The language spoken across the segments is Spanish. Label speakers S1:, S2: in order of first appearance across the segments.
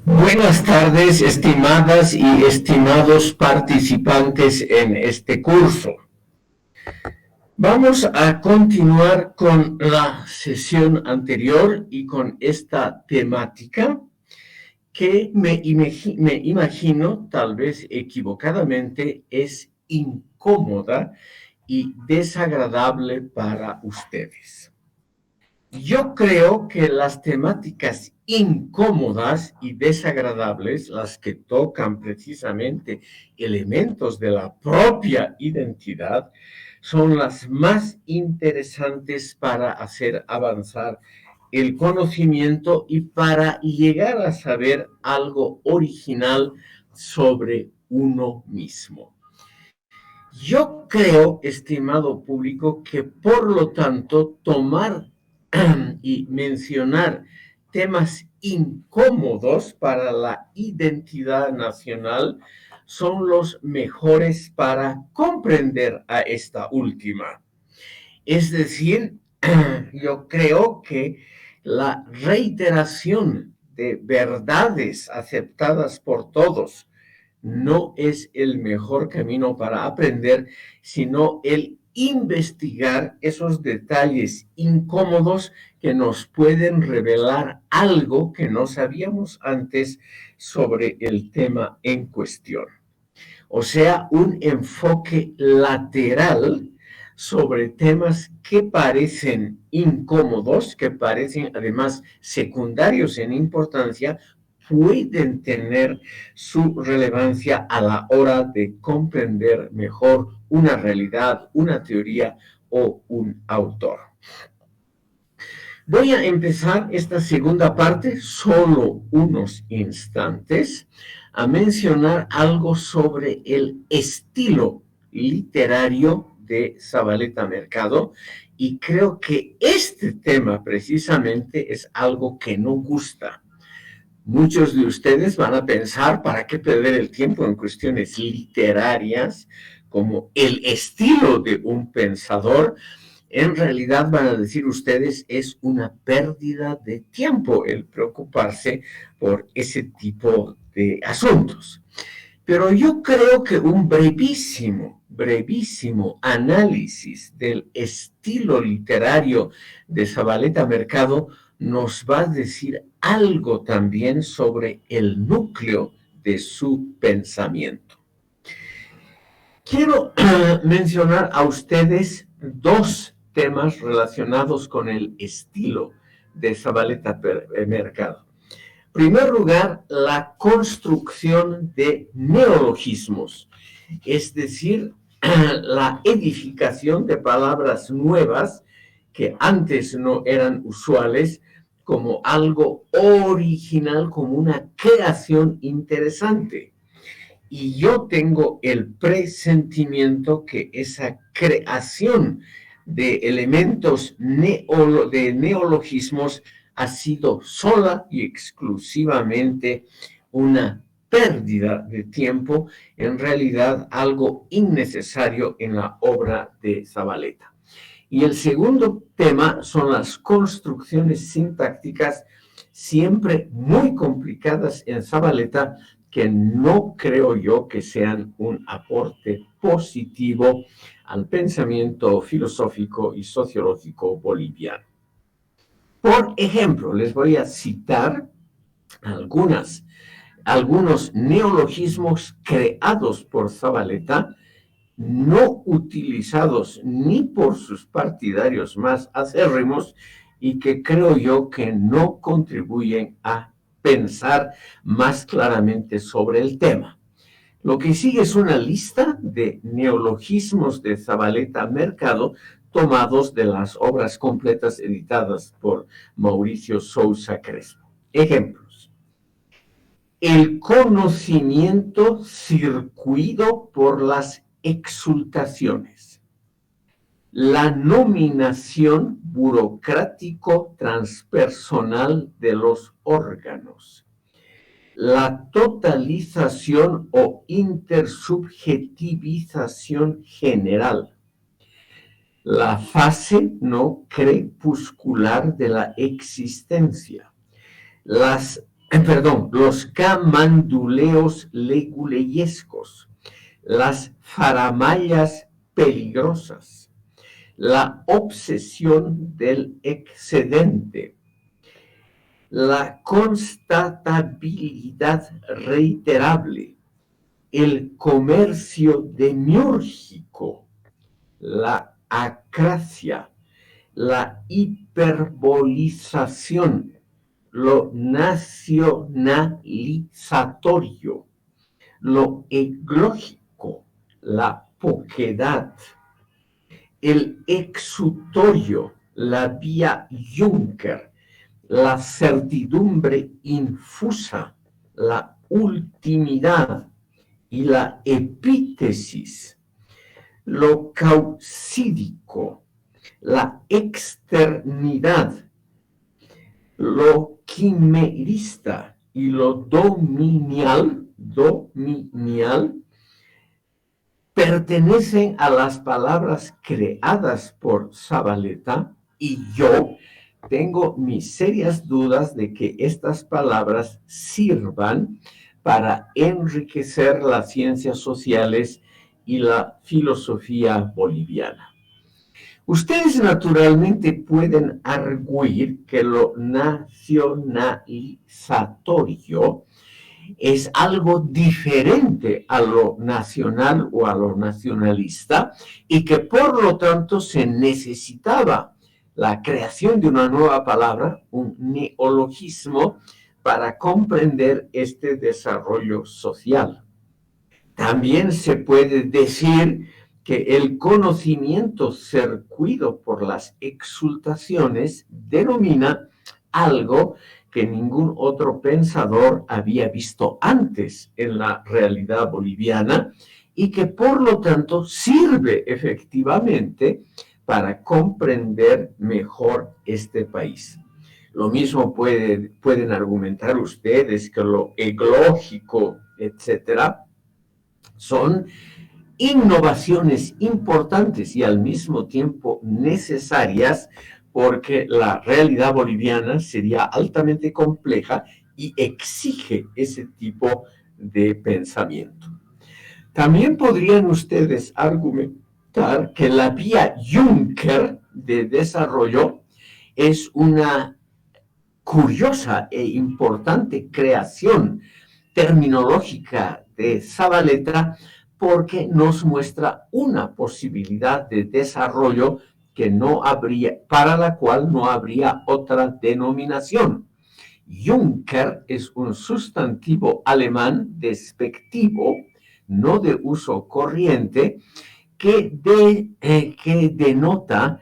S1: Buenas tardes, estimadas y estimados participantes en este curso. Vamos a continuar con la sesión anterior y con esta temática que me imagino, tal vez equivocadamente, es incómoda y desagradable para ustedes. Yo creo que las temáticas incómodas y desagradables, las que tocan precisamente elementos de la propia identidad, son las más interesantes para hacer avanzar el conocimiento y para llegar a saber algo original sobre uno mismo. Yo creo, estimado público, que por lo tanto tomar y mencionar temas incómodos para la identidad nacional son los mejores para comprender a esta última. Es decir, yo creo que la reiteración de verdades aceptadas por todos no es el mejor camino para aprender, sino el investigar esos detalles incómodos que nos pueden revelar algo que no sabíamos antes sobre el tema en cuestión. O sea, un enfoque lateral sobre temas que parecen incómodos, que parecen además secundarios en importancia, pueden tener su relevancia a la hora de comprender mejor una realidad, una teoría o un autor. Voy a empezar esta segunda parte, solo unos instantes, a mencionar algo sobre el estilo literario de Zabaleta Mercado, y creo que este tema precisamente es algo que no gusta. Muchos de ustedes van a pensar, ¿para qué perder el tiempo en cuestiones literarias como el estilo de un pensador? En realidad van a decir ustedes, es una pérdida de tiempo el preocuparse por ese tipo de asuntos. Pero yo creo que un brevísimo análisis del estilo literario de Zabaleta Mercado nos va a decir algo también sobre el núcleo de su pensamiento. Quiero mencionar a ustedes dos temas relacionados con el estilo de Zabaleta Mercado. En primer lugar, la construcción de neologismos, es decir, la edificación de palabras nuevas que antes no eran usuales como algo original, como una creación interesante. Y yo tengo el presentimiento que esa creación de elementos de neologismos ha sido sola y exclusivamente una pérdida de tiempo, en realidad algo innecesario en la obra de Zabaleta. Y el segundo tema son las construcciones sintácticas, siempre muy complicadas en Zabaleta, que no creo yo que sean un aporte positivo al pensamiento filosófico y sociológico boliviano. Por ejemplo, les voy a citar algunos neologismos creados por Zabaleta, no utilizados ni por sus partidarios más acérrimos y que creo yo que no contribuyen a pensar más claramente sobre el tema. Lo que sigue es una lista de neologismos de Zabaleta Mercado tomados de las obras completas editadas por Mauricio Sousa Crespo. Ejemplos: el conocimiento circuido por las exultaciones, la nominación burocrático-transpersonal de los órganos, la totalización o intersubjetivización general, la fase no crepuscular de la existencia, las los camanduleos leguleyescos, las faramallas peligrosas, la obsesión del excedente, la constatabilidad reiterable, el comercio demiúrgico, la acracia, la hiperbolización, lo nacionalizatorio, lo eglógico, la poquedad, el exutorio, la vía Juncker, la certidumbre infusa, la ultimidad y la epítesis, lo caucídico, la externidad, lo quimerista y lo dominial, pertenecen a las palabras creadas por Zavaleta, y yo tengo mis serias dudas de que estas palabras sirvan para enriquecer las ciencias sociales y la filosofía boliviana. Ustedes naturalmente pueden arguir que lo nacionalizatorio es algo diferente a lo nacional o a lo nacionalista, y que por lo tanto se necesitaba la creación de una nueva palabra, un neologismo, para comprender este desarrollo social. También se puede decir que el conocimiento cercuido por las exultaciones denomina algo que ningún otro pensador había visto antes en la realidad boliviana, y que por lo tanto sirve efectivamente para comprender mejor este país. Lo mismo pueden argumentar ustedes que lo eglógico, etcétera, son innovaciones importantes y al mismo tiempo necesarias, porque la realidad boliviana sería altamente compleja y exige ese tipo de pensamiento. También podrían ustedes argumentar que la vía Juncker de desarrollo es una curiosa e importante creación terminológica de Zavaleta, porque nos muestra una posibilidad de desarrollo que no habría, para la cual no habría otra denominación. Juncker es un sustantivo alemán despectivo, no de uso corriente, que denota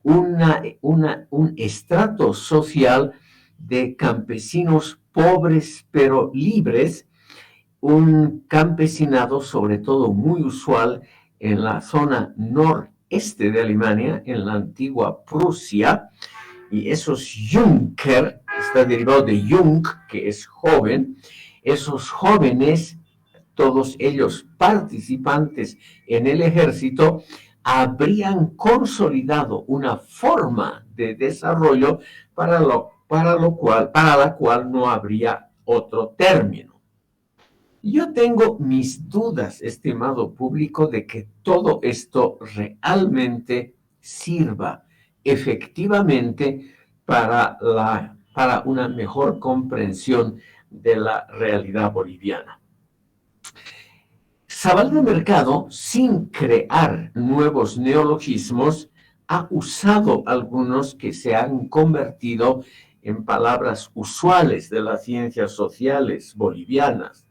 S1: un estrato social de campesinos pobres pero libres, un campesinado sobre todo muy usual en la zona noreste de Alemania, en la antigua Prusia, y esos Junker, está derivado de Jung, que es joven, esos jóvenes, todos ellos participantes en el ejército, habrían consolidado una forma de desarrollo para la cual no habría otro término. Yo tengo mis dudas, estimado público, de que todo esto realmente sirva efectivamente para una mejor comprensión de la realidad boliviana. Zavaleta Mercado, sin crear nuevos neologismos, ha usado algunos que se han convertido en palabras usuales de las ciencias sociales bolivianas.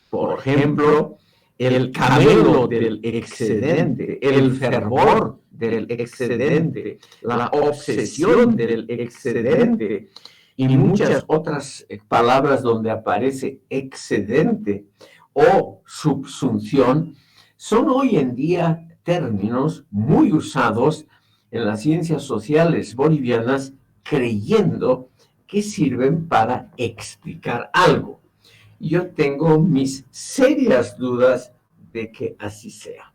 S1: Por ejemplo, el camelo del excedente, el fervor del excedente, la obsesión del excedente y muchas otras palabras donde aparece excedente o subsunción, son hoy en día términos muy usados en las ciencias sociales bolivianas, creyendo que sirven para explicar algo. Yo tengo mis serias dudas de que así sea.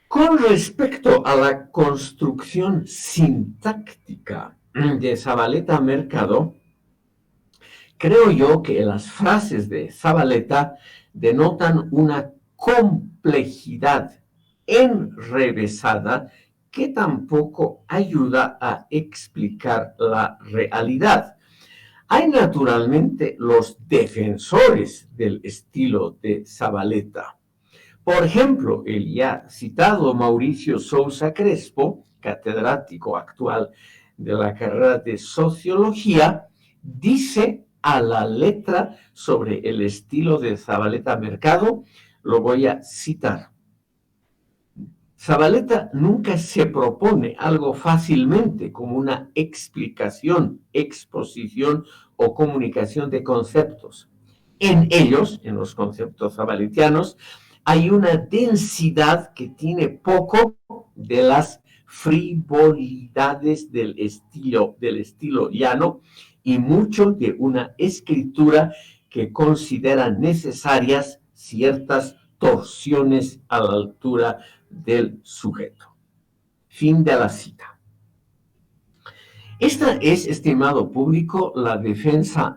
S1: Con respecto a la construcción sintáctica de Zavaleta Mercado, Creo yo que las frases de Zabaleta denotan una complejidad enrevesada que tampoco ayuda a explicar la realidad. Hay naturalmente los defensores del estilo de Zabaleta. Por ejemplo, el ya citado Mauricio Sousa Crespo, catedrático actual de la carrera de Sociología, dice a la letra sobre el estilo de Zabaleta Mercado, lo voy a citar. Zabaleta nunca se propone algo fácilmente como una explicación, exposición o comunicación de conceptos. En ellos, en los conceptos zabaletianos, hay una densidad que tiene poco de las frivolidades del estilo llano y mucho de una escritura que considera necesarias ciertas torsiones a la altura del sujeto. Fin de la cita. Esta es, estimado público, la defensa,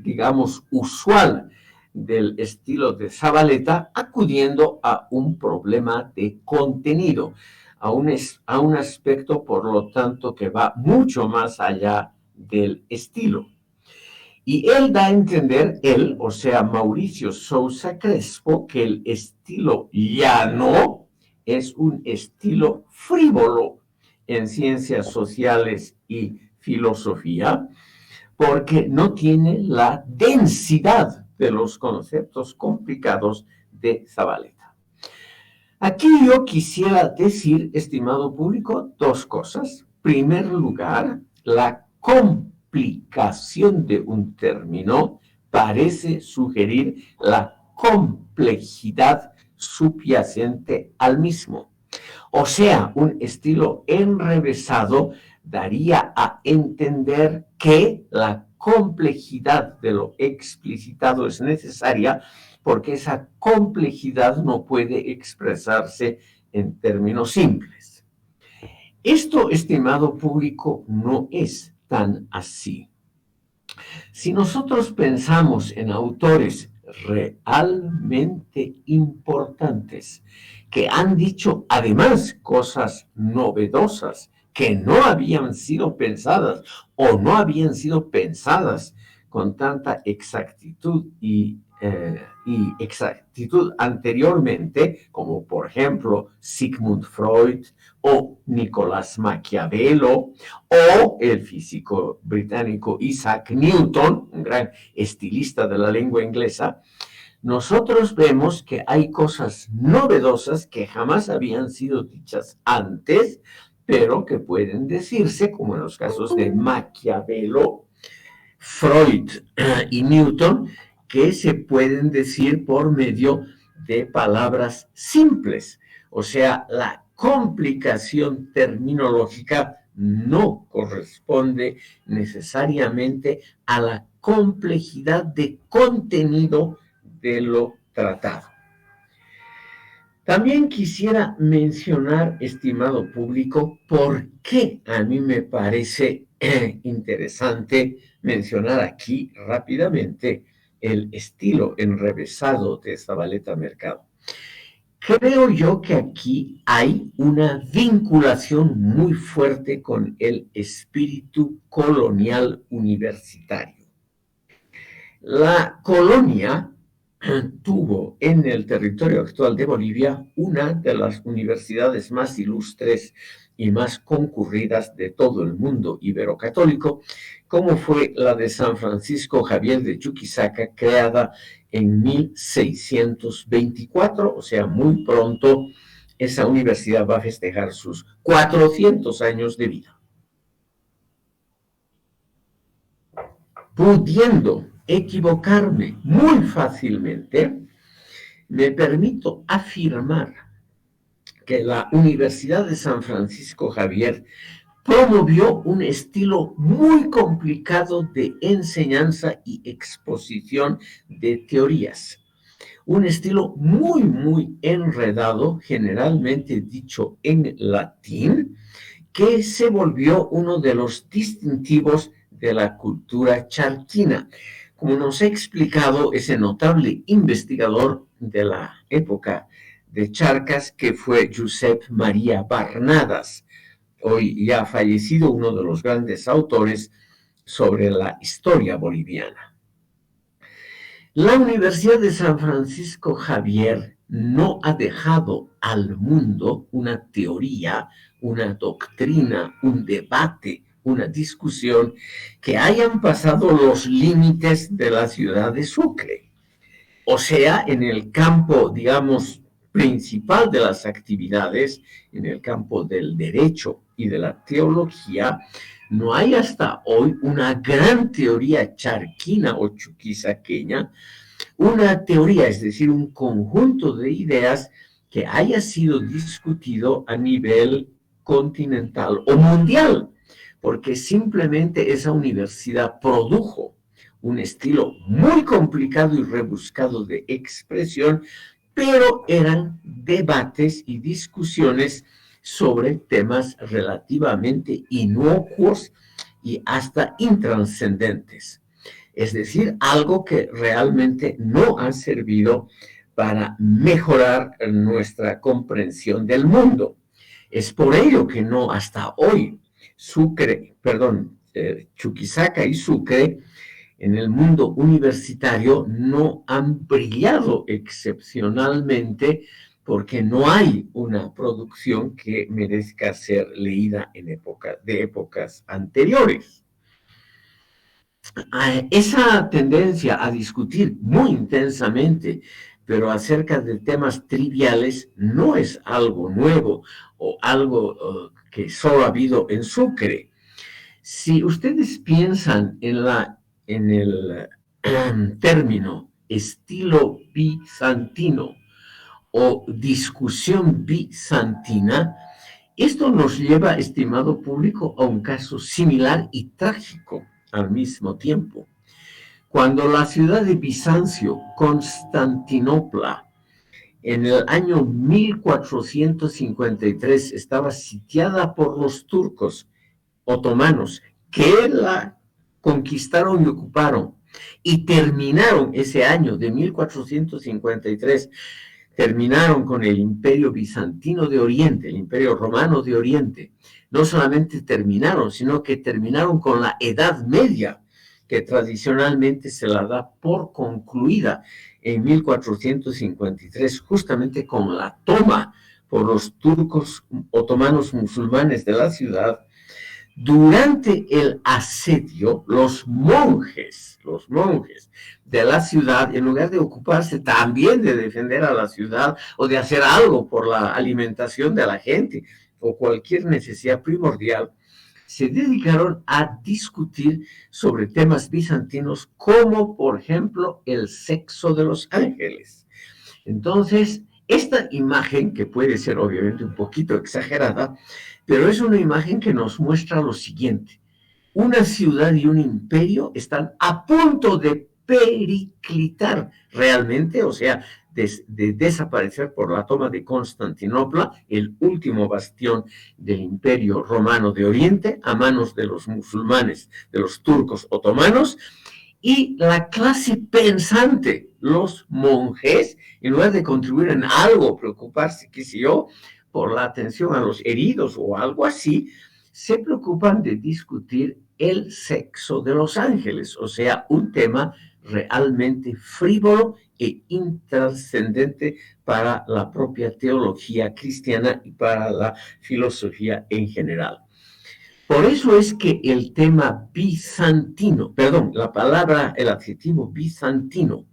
S1: digamos, usual del estilo de Zabaleta, acudiendo a un problema de contenido, a un aspecto, por lo tanto, que va mucho más allá del estilo. Y él da a entender, o sea, Mauricio Sousa Crespo, que el estilo llano es un estilo frívolo en ciencias sociales y filosofía, porque no tiene la densidad de los conceptos complicados de Zabaleta. Aquí yo quisiera decir, estimado público, dos cosas. En primer lugar, la complicación de un término parece sugerir la complejidad subyacente al mismo. O sea, un estilo enrevesado daría a entender que la complejidad de lo explicitado es necesaria porque esa complejidad no puede expresarse en términos simples. Esto, estimado público, no es tan así. Si nosotros pensamos en autores realmente importantes que han dicho además cosas novedosas que no habían sido pensadas o no habían sido pensadas con tanta exactitud y exactitud anteriormente, como por ejemplo Sigmund Freud o Nicolás Maquiavelo o el físico británico Isaac Newton, un gran estilista de la lengua inglesa, nosotros vemos que hay cosas novedosas que jamás habían sido dichas antes, pero que pueden decirse, como en los casos de Maquiavelo, Freud y Newton, que se pueden decir por medio de palabras simples. O sea, la complicación terminológica no corresponde necesariamente a la complejidad de contenido de lo tratado. También quisiera mencionar, estimado público, por qué a mí me parece interesante mencionar aquí rápidamente el estilo enrevesado de Zabaleta Mercado. Creo yo que aquí hay una vinculación muy fuerte con el espíritu colonial universitario. La colonia tuvo en el territorio actual de Bolivia una de las universidades más ilustres y más concurridas de todo el mundo iberocatólico, como fue la de San Francisco Javier de Chuquisaca, creada en 1624, o sea, muy pronto esa universidad va a festejar sus 400 años de vida. Pudiendo equivocarme muy fácilmente, me permito afirmar que la Universidad de San Francisco Javier promovió un estilo muy complicado de enseñanza y exposición de teorías. Un estilo muy enredado, generalmente dicho en latín, que se volvió uno de los distintivos de la cultura charquina, como nos ha explicado ese notable investigador de la época de Charcas, que fue Josep María Barnadas, hoy ya fallecido, uno de los grandes autores sobre la historia boliviana. La Universidad de San Francisco Javier no ha dejado al mundo una teoría, una doctrina, un debate, una discusión que hayan pasado los límites de la ciudad de Sucre. O sea, en el campo, digamos, principal de las actividades, en el campo del derecho y de la teología, no hay hasta hoy una gran teoría charquina o chuquisaqueña, una teoría, es decir, un conjunto de ideas que haya sido discutido a nivel continental o mundial, porque simplemente esa universidad produjo un estilo muy complicado y rebuscado de expresión, pero eran debates y discusiones sobre temas relativamente inocuos y hasta intrascendentes. Es decir, algo que realmente no ha servido para mejorar nuestra comprensión del mundo. Es por ello que no hasta hoy Chuquisaca y Sucre en el mundo universitario no han brillado excepcionalmente porque no hay una producción que merezca ser leída en épocas anteriores. Esa tendencia a discutir muy intensamente, pero acerca de temas triviales, no es algo nuevo o algo que solo ha habido en Sucre. Si ustedes piensan en el término estilo bizantino o discusión bizantina, esto nos lleva, estimado público, a un caso similar y trágico al mismo tiempo. Cuando la ciudad de Bizancio, Constantinopla, en el año 1453 estaba sitiada por los turcos otomanos, que la conquistaron y ocuparon, y terminaron ese año de 1453, terminaron con el Imperio Bizantino de Oriente, el Imperio Romano de Oriente. No solamente terminaron, sino que terminaron con la Edad Media, que tradicionalmente se la da por concluida en 1453, justamente con la toma por los turcos otomanos musulmanes de la ciudad. Durante el asedio, los monjes de la ciudad, en lugar de ocuparse también de defender a la ciudad o de hacer algo por la alimentación de la gente o cualquier necesidad primordial, se dedicaron a discutir sobre temas bizantinos como, por ejemplo, el sexo de los ángeles. Entonces, esta imagen, que puede ser obviamente un poquito exagerada, pero es una imagen que nos muestra lo siguiente. Una ciudad y un imperio están a punto de periclitar realmente, o sea, de desaparecer por la toma de Constantinopla, el último bastión del Imperio Romano de Oriente, a manos de los musulmanes, de los turcos otomanos, y la clase pensante, los monjes, en lugar de contribuir en algo, preocuparse, qué sé yo, por la atención a los heridos o algo así, se preocupan de discutir el sexo de los ángeles, o sea, un tema realmente frívolo e intrascendente para la propia teología cristiana y para la filosofía en general. Por eso es que el tema bizantino, perdón, la palabra, el adjetivo bizantino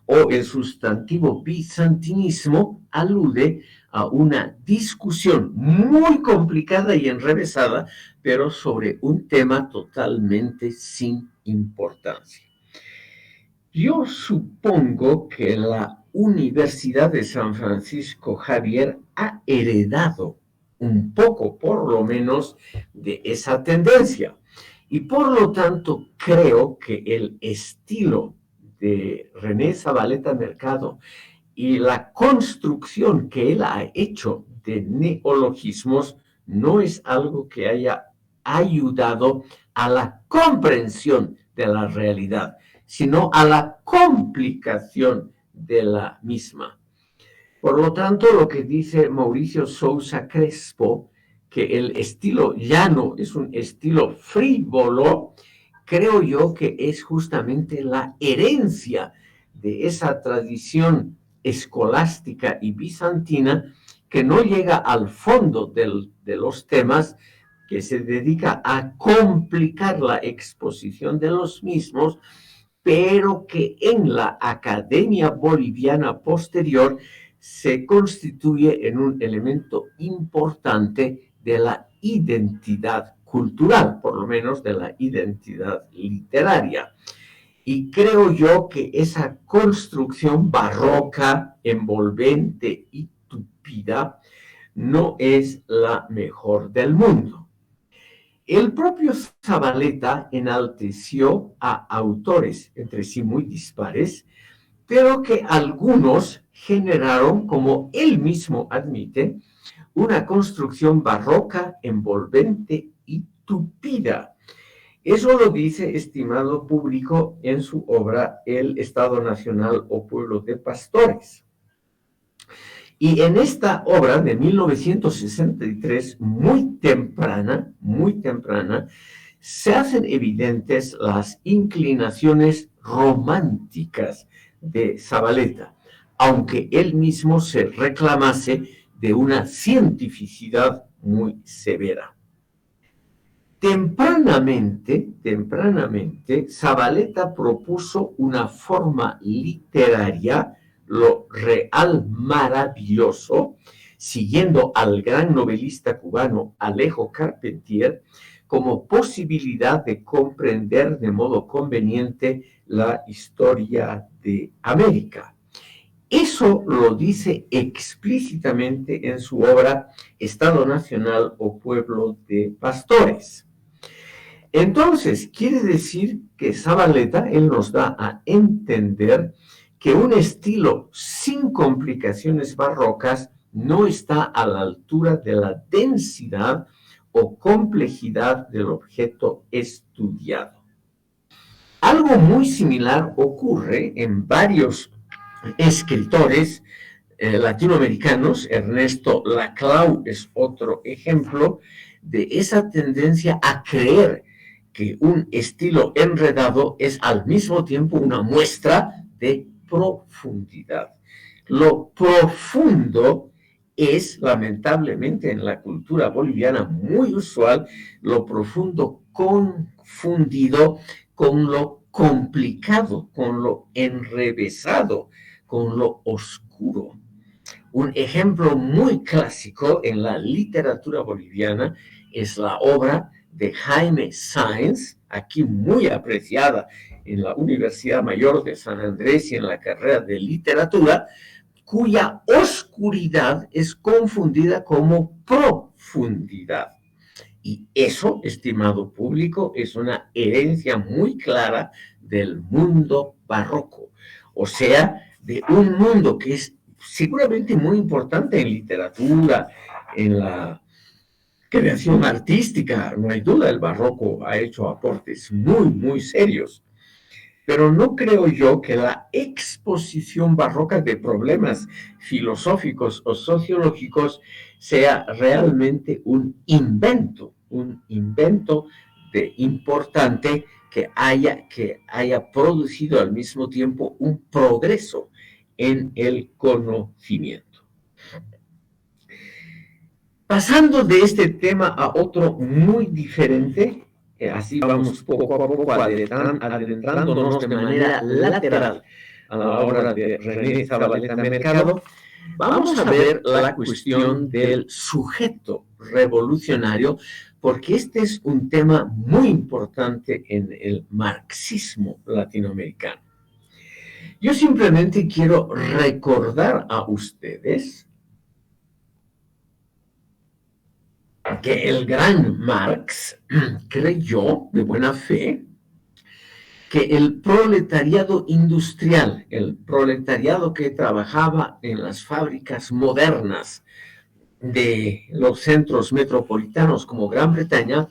S1: o el sustantivo bizantinismo alude a una discusión muy complicada y enrevesada, pero sobre un tema totalmente sin importancia. Yo supongo que la Universidad de San Francisco Javier ha heredado un poco, por lo menos, de esa tendencia. Y por lo tanto, creo que el estilo de René Zavaleta Mercado y la construcción que él ha hecho de neologismos no es algo que haya ayudado a la comprensión de la realidad, sino a la complicación de la misma. Por lo tanto, lo que dice Mauricio Sousa Crespo, que el estilo llano es un estilo frívolo, creo yo que es justamente la herencia de esa tradición escolástica y bizantina que no llega al fondo de los temas, que se dedica a complicar la exposición de los mismos, pero que en la Academia Boliviana posterior se constituye en un elemento importante de la identidad cultural, por lo menos de la identidad literaria. Y creo yo que esa construcción barroca, envolvente y tupida no es la mejor del mundo. El propio Zavaleta enalteció a autores entre sí muy dispares, pero que algunos generaron, como él mismo admite, una construcción barroca, envolvente y tupida. Eso lo dice, estimado público, en su obra El Estado Nacional o Pueblo de Pastores. Y en esta obra de 1963, muy temprana, se hacen evidentes las inclinaciones románticas de Zavaleta, aunque él mismo se reclamase de una cientificidad muy severa. Tempranamente, Zavaleta propuso una forma literaria, lo real maravilloso, siguiendo al gran novelista cubano Alejo Carpentier, como posibilidad de comprender de modo conveniente la historia de América. Eso lo dice explícitamente en su obra Estado Nacional o Pueblo de Pastores. Entonces, quiere decir que Zavaleta, él nos da a entender que un estilo sin complicaciones barrocas no está a la altura de la densidad o complejidad del objeto estudiado. Algo muy similar ocurre en varios escritores latinoamericanos. Ernesto Laclau es otro ejemplo de esa tendencia a creer que un estilo enredado es al mismo tiempo una muestra de profundidad. Lo profundo es, lamentablemente, en la cultura boliviana muy usual, lo profundo confundido con lo complicado, con lo enrevesado, con lo oscuro. Un ejemplo muy clásico en la literatura boliviana es la obra de Jaime Sáenz, aquí muy apreciada en la Universidad Mayor de San Andrés y en la carrera de literatura, cuya oscuridad es confundida como profundidad. Y eso, estimado público, es una herencia muy clara del mundo barroco, o sea, de un mundo que es seguramente muy importante en literatura, en la creación artística. No hay duda, el barroco ha hecho aportes muy serios. Pero no creo yo que la exposición barroca de problemas filosóficos o sociológicos sea realmente un invento de importante que haya producido al mismo tiempo un progreso en el conocimiento. Pasando de este tema a otro muy diferente, así vamos poco a poco adentrándonos de manera lateral a la obra de René Zavaleta Mercado, vamos a ver la cuestión del sujeto revolucionario, porque este es un tema muy importante en el marxismo latinoamericano. Yo simplemente quiero recordar a ustedes que el gran Marx creyó de buena fe que el proletariado industrial, el proletariado que trabajaba en las fábricas modernas de los centros metropolitanos como Gran Bretaña,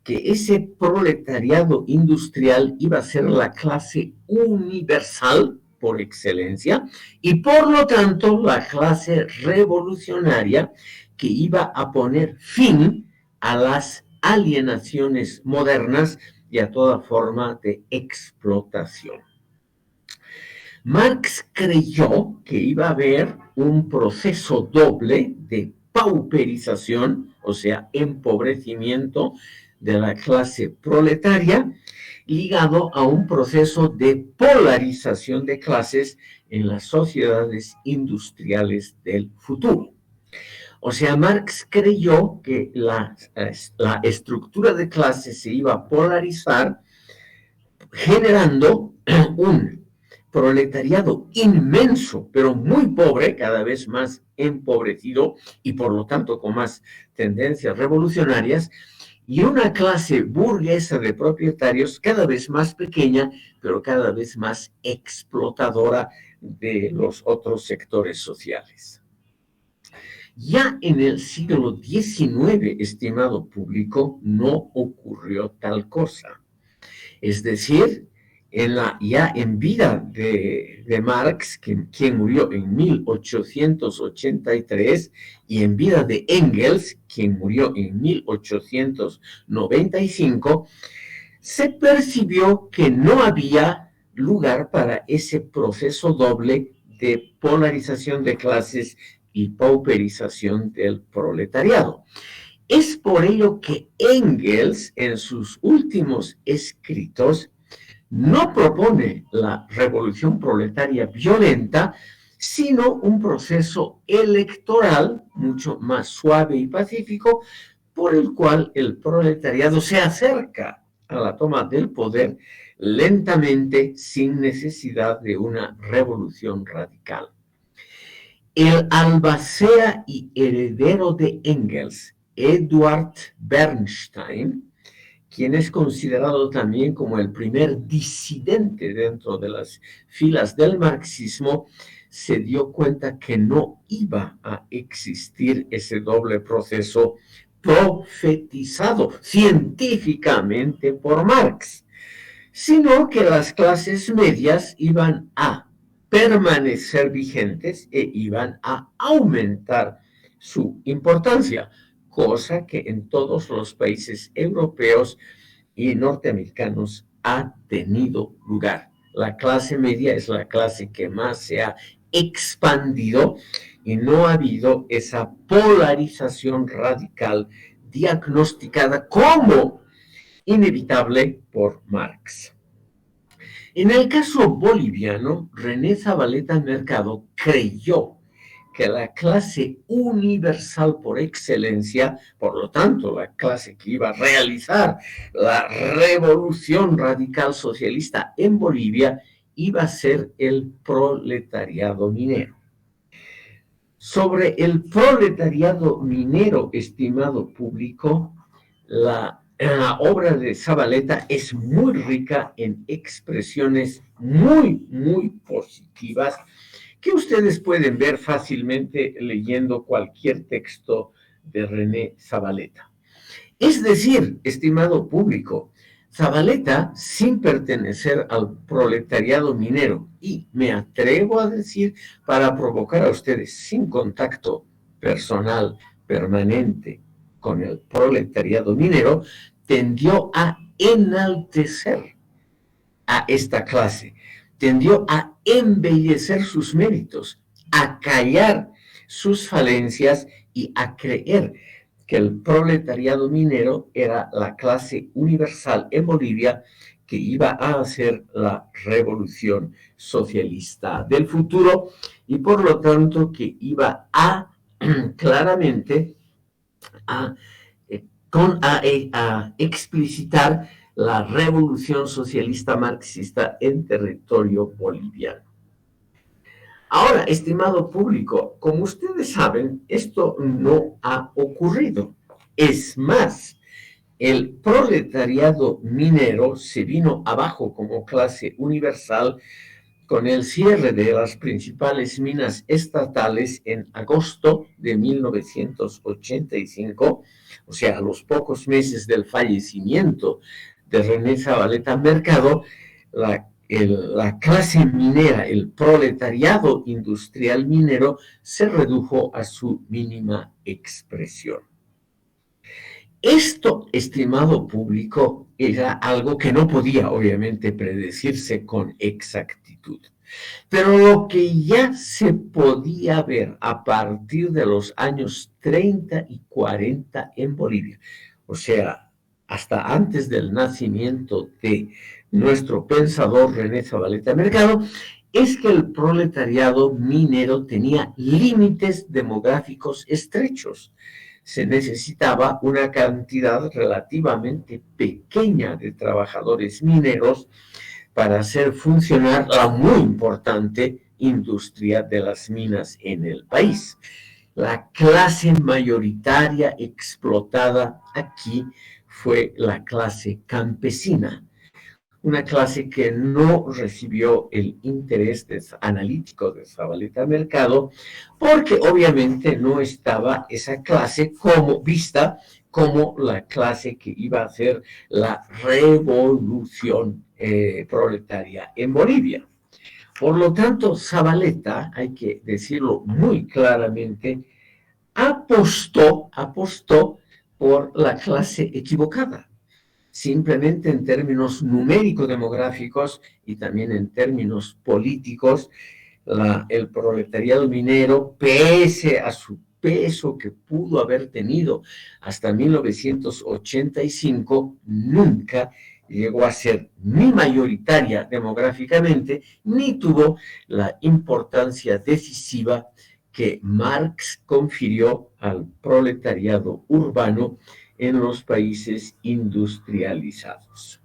S1: que ese proletariado industrial iba a ser la clase universal por excelencia y por lo tanto la clase revolucionaria que iba a poner fin a las alienaciones modernas y a toda forma de explotación. Marx creyó que iba a haber un proceso doble de pauperización, o sea, empobrecimiento de la clase proletaria, ligado a un proceso de polarización de clases en las sociedades industriales del futuro. O sea, Marx creyó que la estructura de clases se iba a polarizar, generando un proletariado inmenso, pero muy pobre, cada vez más empobrecido y por lo tanto con más tendencias revolucionarias, y una clase burguesa de propietarios cada vez más pequeña, pero cada vez más explotadora de los otros sectores sociales. Ya en el siglo XIX, estimado público, no ocurrió tal cosa. Es decir, ya en vida de Marx, quien murió en 1883, y en vida de Engels, quien murió en 1895, se percibió que no había lugar para ese proceso doble de polarización de clases y pauperización del proletariado. Es por ello que Engels, en sus últimos escritos, no propone la revolución proletaria violenta, sino un proceso electoral mucho más suave y pacífico, por el cual el proletariado se acerca a la toma del poder lentamente, sin necesidad de una revolución radical. El albacea y heredero de Engels, Eduard Bernstein, quien es considerado también como el primer disidente dentro de las filas del marxismo, se dio cuenta que no iba a existir ese doble proceso profetizado científicamente por Marx, sino que las clases medias iban a permanecer vigentes e iban a aumentar su importancia, cosa que en todos los países europeos y norteamericanos ha tenido lugar. La clase media es la clase que más se ha expandido y no ha habido esa polarización radical diagnosticada como inevitable por Marx. En el caso boliviano, René Zavaleta Mercado creyó que la clase universal por excelencia, por lo tanto, la clase que iba a realizar la revolución radical socialista en Bolivia, iba a ser el proletariado minero. Sobre el proletariado minero, estimado público, la obra de Zavaleta es muy rica en expresiones muy positivas que ustedes pueden ver fácilmente leyendo cualquier texto de René Zavaleta. Es decir, estimado público, Zavaleta, sin pertenecer al proletariado minero, y me atrevo a decir, para provocar a ustedes, sin contacto personal permanente con el proletariado minero, tendió a enaltecer a esta clase, tendió a embellecer sus méritos, a callar sus falencias y a creer que el proletariado minero era la clase universal en Bolivia que iba a hacer la revolución socialista del futuro y por lo tanto que iba a claramente a explicitar la revolución socialista marxista en territorio boliviano. Ahora, estimado público, como ustedes saben, esto no ha ocurrido. Es más, el proletariado minero se vino abajo como clase universal con el cierre de las principales minas estatales en agosto de 1985, o sea, a los pocos meses del fallecimiento de René Zabaleta Mercado, la clase minera, el proletariado industrial minero, se redujo a su mínima expresión. Esto, estimado público, era algo que no podía obviamente predecirse con exactitud. Pero lo que ya se podía ver a partir de los años 30 y 40 en Bolivia, o sea, hasta antes del nacimiento de nuestro pensador René Zabaleta Mercado, es que el proletariado minero tenía límites demográficos estrechos. Se necesitaba una cantidad relativamente pequeña de trabajadores mineros para hacer funcionar la muy importante industria de las minas en el país. La clase mayoritaria explotada aquí fue la clase campesina, una clase que no recibió el interés analítico de Zabaleta Mercado, porque obviamente no estaba esa clase como vista como la clase que iba a hacer la revolución proletaria en Bolivia. Por lo tanto, Zabaleta, hay que decirlo muy claramente, apostó por la clase equivocada. Simplemente en términos numérico-demográficos y también en términos políticos, el proletariado minero, pese a su peso que pudo haber tenido hasta 1985, nunca llegó a ser ni mayoritaria demográficamente, ni tuvo la importancia decisiva que Marx confirió al proletariado urbano en los países industrializados.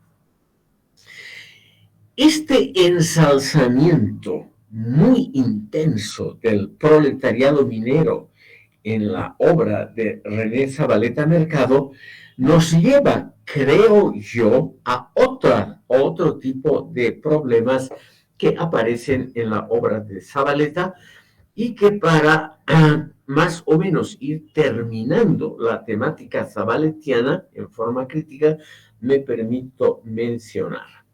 S1: Este ensalzamiento muy intenso del proletariado minero en la obra de René Zabaleta Mercado nos lleva, creo yo, a otro tipo de problemas que aparecen en la obra de Zabaleta y que para más o menos ir terminando la temática zabaletiana en forma crítica, me permito mencionar.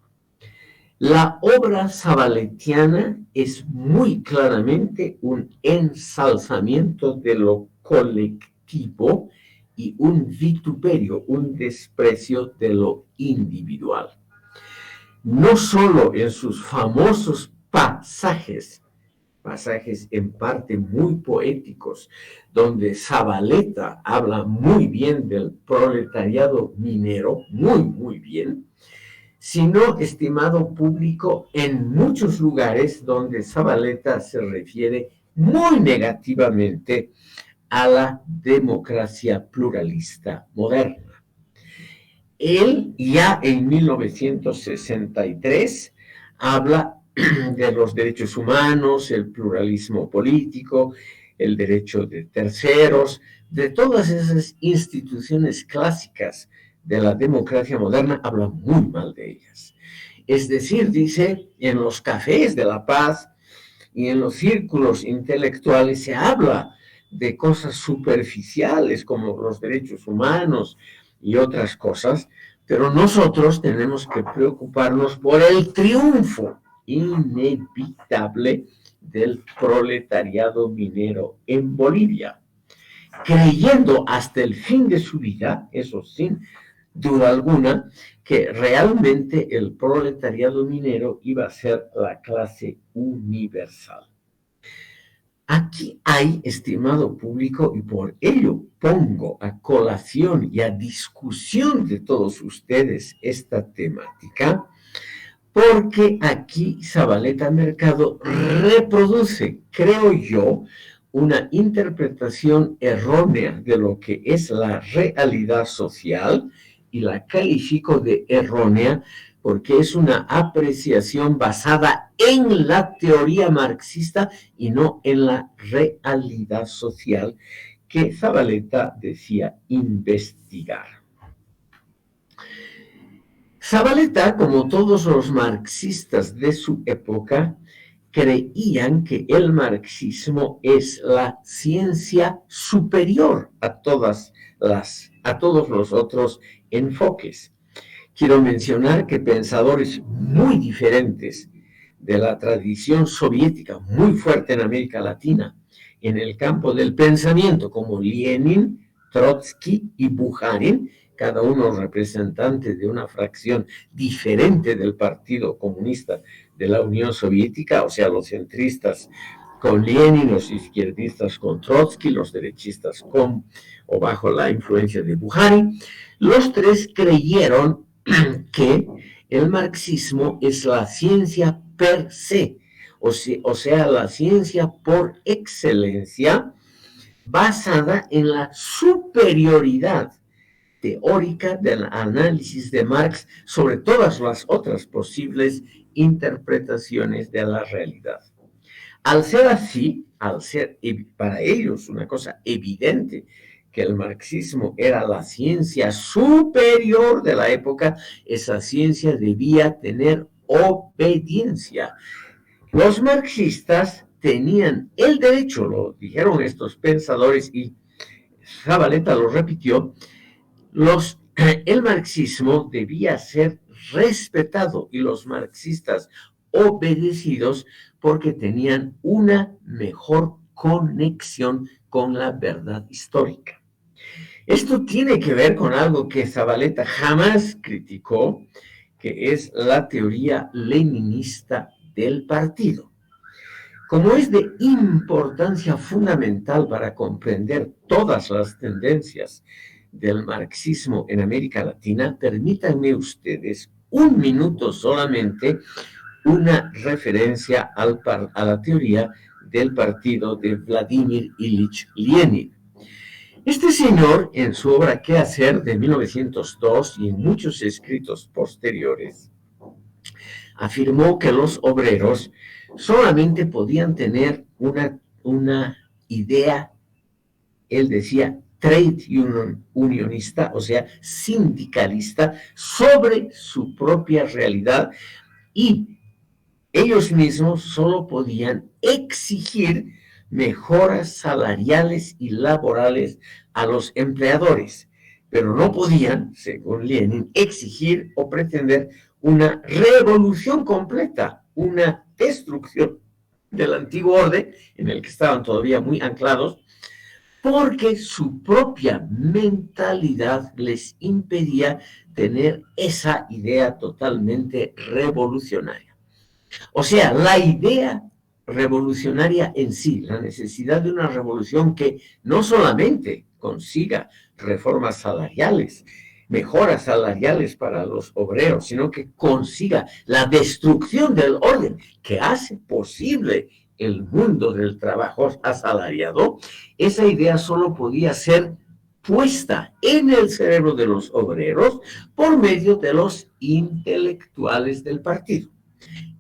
S1: La obra zabaletiana es muy claramente un ensalzamiento de lo colectivo y un vituperio, un desprecio de lo individual. No solo en sus famosos pasajes en parte muy poéticos, donde Zabaleta habla muy bien del proletariado minero, muy bien, sino, estimado público, en muchos lugares donde Zabaleta se refiere muy negativamente a la democracia pluralista moderna. Él ya en 1963 habla de los derechos humanos, el pluralismo político, el derecho de terceros, de todas esas instituciones clásicas de la democracia moderna, habla muy mal de ellas. Es decir, dice, en los cafés de La Paz y en los círculos intelectuales se habla de cosas superficiales como los derechos humanos y otras cosas, pero nosotros tenemos que preocuparnos por el triunfo inevitable del proletariado minero en Bolivia, creyendo hasta el fin de su vida, eso sin duda alguna, que realmente el proletariado minero iba a ser la clase universal. Aquí hay, estimado público, y por ello pongo a colación y a discusión de todos ustedes esta temática, porque aquí Zabaleta Mercado reproduce, creo yo, una interpretación errónea de lo que es la realidad social, y la califico de errónea porque es una apreciación basada en la teoría marxista y no en la realidad social que Zabaleta decía investigar. Zabaleta, como todos los marxistas de su época, creían que el marxismo es la ciencia superior a todas las a todos los otros enfoques. Quiero mencionar que pensadores muy diferentes de la tradición soviética, muy fuerte en América Latina, en el campo del pensamiento, como Lenin, Trotsky y Bukharin, cada uno representante de una fracción diferente del Partido Comunista de la Unión Soviética, o sea, los centristas con Lenin, los izquierdistas con Trotsky, los derechistas con o bajo la influencia de Bukharin. Los tres creyeron que el marxismo es la ciencia per se, o sea, la ciencia por excelencia, basada en la superioridad teórica del análisis de Marx sobre todas las otras posibles interpretaciones de la realidad. Al ser así, al ser para ellos una cosa evidente que el marxismo era la ciencia superior de la época, esa ciencia debía tener obediencia. Los marxistas tenían el derecho, lo dijeron estos pensadores y Zavaleta lo repitió, el marxismo debía ser respetado y los marxistas obedecidos porque tenían una mejor conexión con la verdad histórica. Esto tiene que ver con algo que Zavaleta jamás criticó, que es la teoría leninista del partido. Como es de importancia fundamental para comprender todas las tendencias del marxismo en América Latina, permítanme ustedes un minuto solamente una referencia a la teoría del partido de Vladimir Ilich Lenin. Este señor, en su obra ¿Qué hacer? De 1902 y en muchos escritos posteriores, afirmó que los obreros solamente podían tener una idea, él decía, trade unionista, o sea, sindicalista, sobre su propia realidad, y ellos mismos solo podían exigir mejoras salariales y laborales a los empleadores, pero no podían, según Lenin, exigir o pretender una revolución completa, una destrucción del antiguo orden en el que estaban todavía muy anclados, porque su propia mentalidad les impedía tener esa idea totalmente revolucionaria. O sea, la idea revolucionaria en sí, la necesidad de una revolución que no solamente consiga reformas salariales, mejoras salariales para los obreros, sino que consiga la destrucción del orden que hace posible el mundo del trabajo asalariado, esa idea solo podía ser puesta en el cerebro de los obreros por medio de los intelectuales del partido.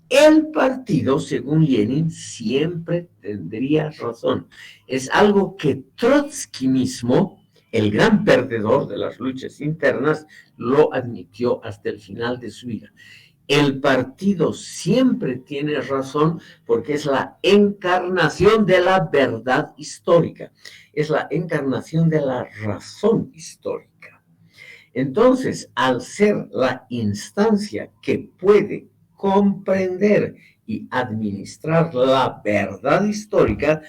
S1: El partido, según Lenin, siempre tendría razón. Es algo que Trotsky mismo, el gran perdedor de las luchas internas, lo admitió hasta el final de su vida. El partido siempre tiene razón porque es la encarnación de la verdad histórica, es la encarnación de la razón histórica. Entonces, al ser la instancia que puede comprender y administrar la verdad histórica,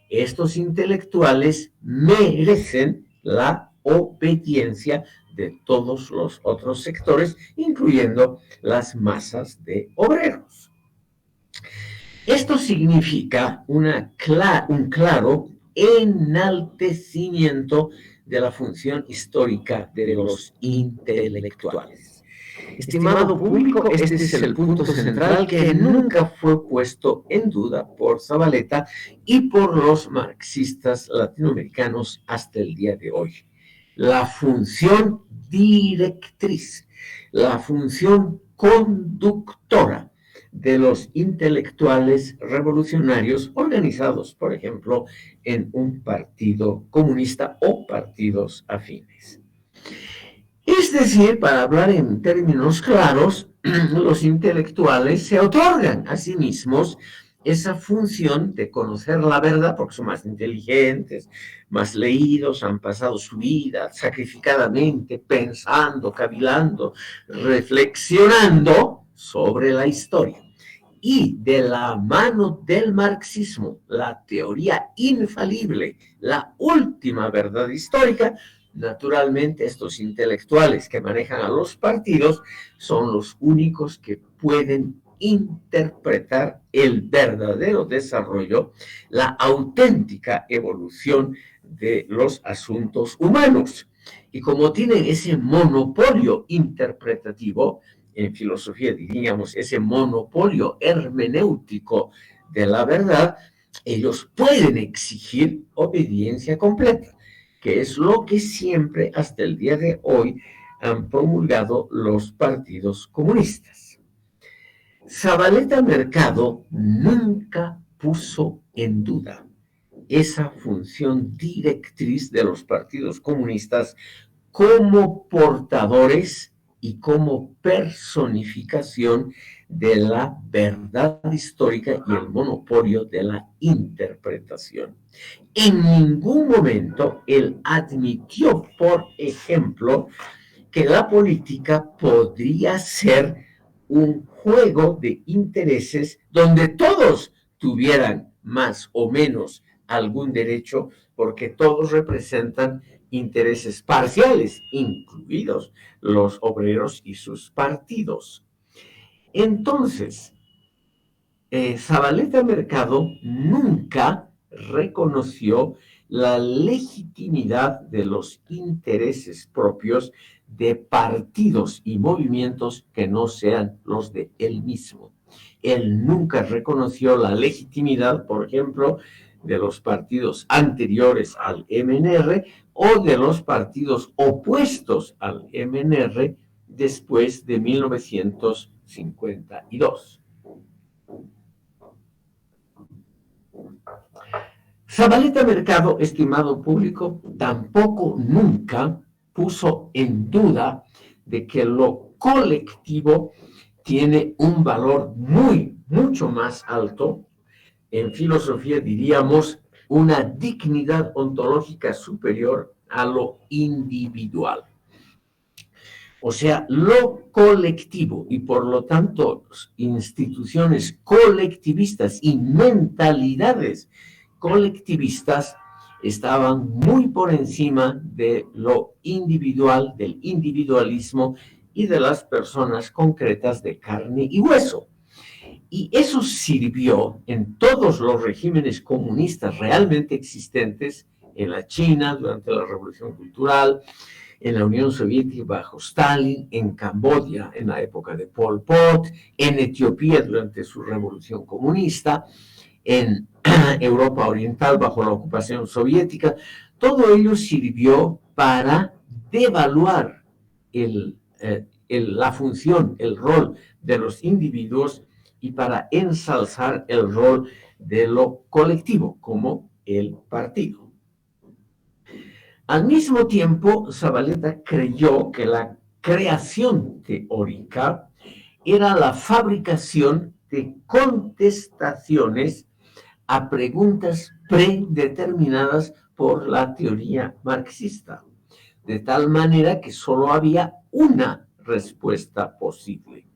S1: estos intelectuales merecen la obediencia de todos los otros sectores, incluyendo las masas de obreros. Esto significa un claro enaltecimiento de la función histórica de los intelectuales. Estimado público, este es el punto central que nunca fue puesto en duda por Zavaleta y por los marxistas latinoamericanos hasta el día de hoy. La función directriz, la función conductora de los intelectuales revolucionarios organizados, por ejemplo, en un partido comunista o partidos afines. Es decir, para hablar en términos claros, los intelectuales se otorgan a sí mismos esa función de conocer la verdad, porque son más inteligentes, más leídos, han pasado su vida sacrificadamente pensando, cavilando, reflexionando sobre la historia. Y de la mano del marxismo, la teoría infalible, la última verdad histórica, naturalmente estos intelectuales que manejan a los partidos son los únicos que pueden interpretar el verdadero desarrollo, la auténtica evolución de los asuntos humanos. Y como tienen ese monopolio interpretativo, en filosofía diríamos ese monopolio hermenéutico de la verdad, ellos pueden exigir obediencia completa, que es lo que siempre hasta el día de hoy han promulgado los partidos comunistas. Zabaleta Mercado nunca puso en duda esa función directriz de los partidos comunistas como portadores y como personificación de la verdad histórica y el monopolio de la interpretación. En ningún momento él admitió, por ejemplo, que la política podría ser un juego de intereses donde todos tuvieran más o menos algún derecho, porque todos representan intereses parciales, incluidos los obreros y sus partidos. Entonces, Zabaleta Mercado nunca reconoció la legitimidad de los intereses propios de partidos y movimientos que no sean los de él mismo. Él nunca reconoció la legitimidad, por ejemplo, de los partidos anteriores al MNR o de los partidos opuestos al MNR después de 1952. Zabaleta Mercado, estimado público, tampoco nunca puso en duda de que lo colectivo tiene un valor mucho más alto. En filosofía diríamos una dignidad ontológica superior a lo individual. O sea, lo colectivo y por lo tanto instituciones colectivistas y mentalidades colectivistas estaban muy por encima de lo individual, del individualismo y de las personas concretas de carne y hueso. Y eso sirvió en todos los regímenes comunistas realmente existentes, en la China durante la Revolución Cultural, en la Unión Soviética bajo Stalin, en Camboya en la época de Pol Pot, en Etiopía durante su revolución comunista, en Europa Oriental bajo la ocupación soviética. Todo ello sirvió para devaluar la función, el rol de los individuos y para ensalzar el rol de lo colectivo, como el partido. Al mismo tiempo, Zabaleta creyó que la creación teórica era la fabricación de contestaciones a preguntas predeterminadas por la teoría marxista, de tal manera que solo había una respuesta posible.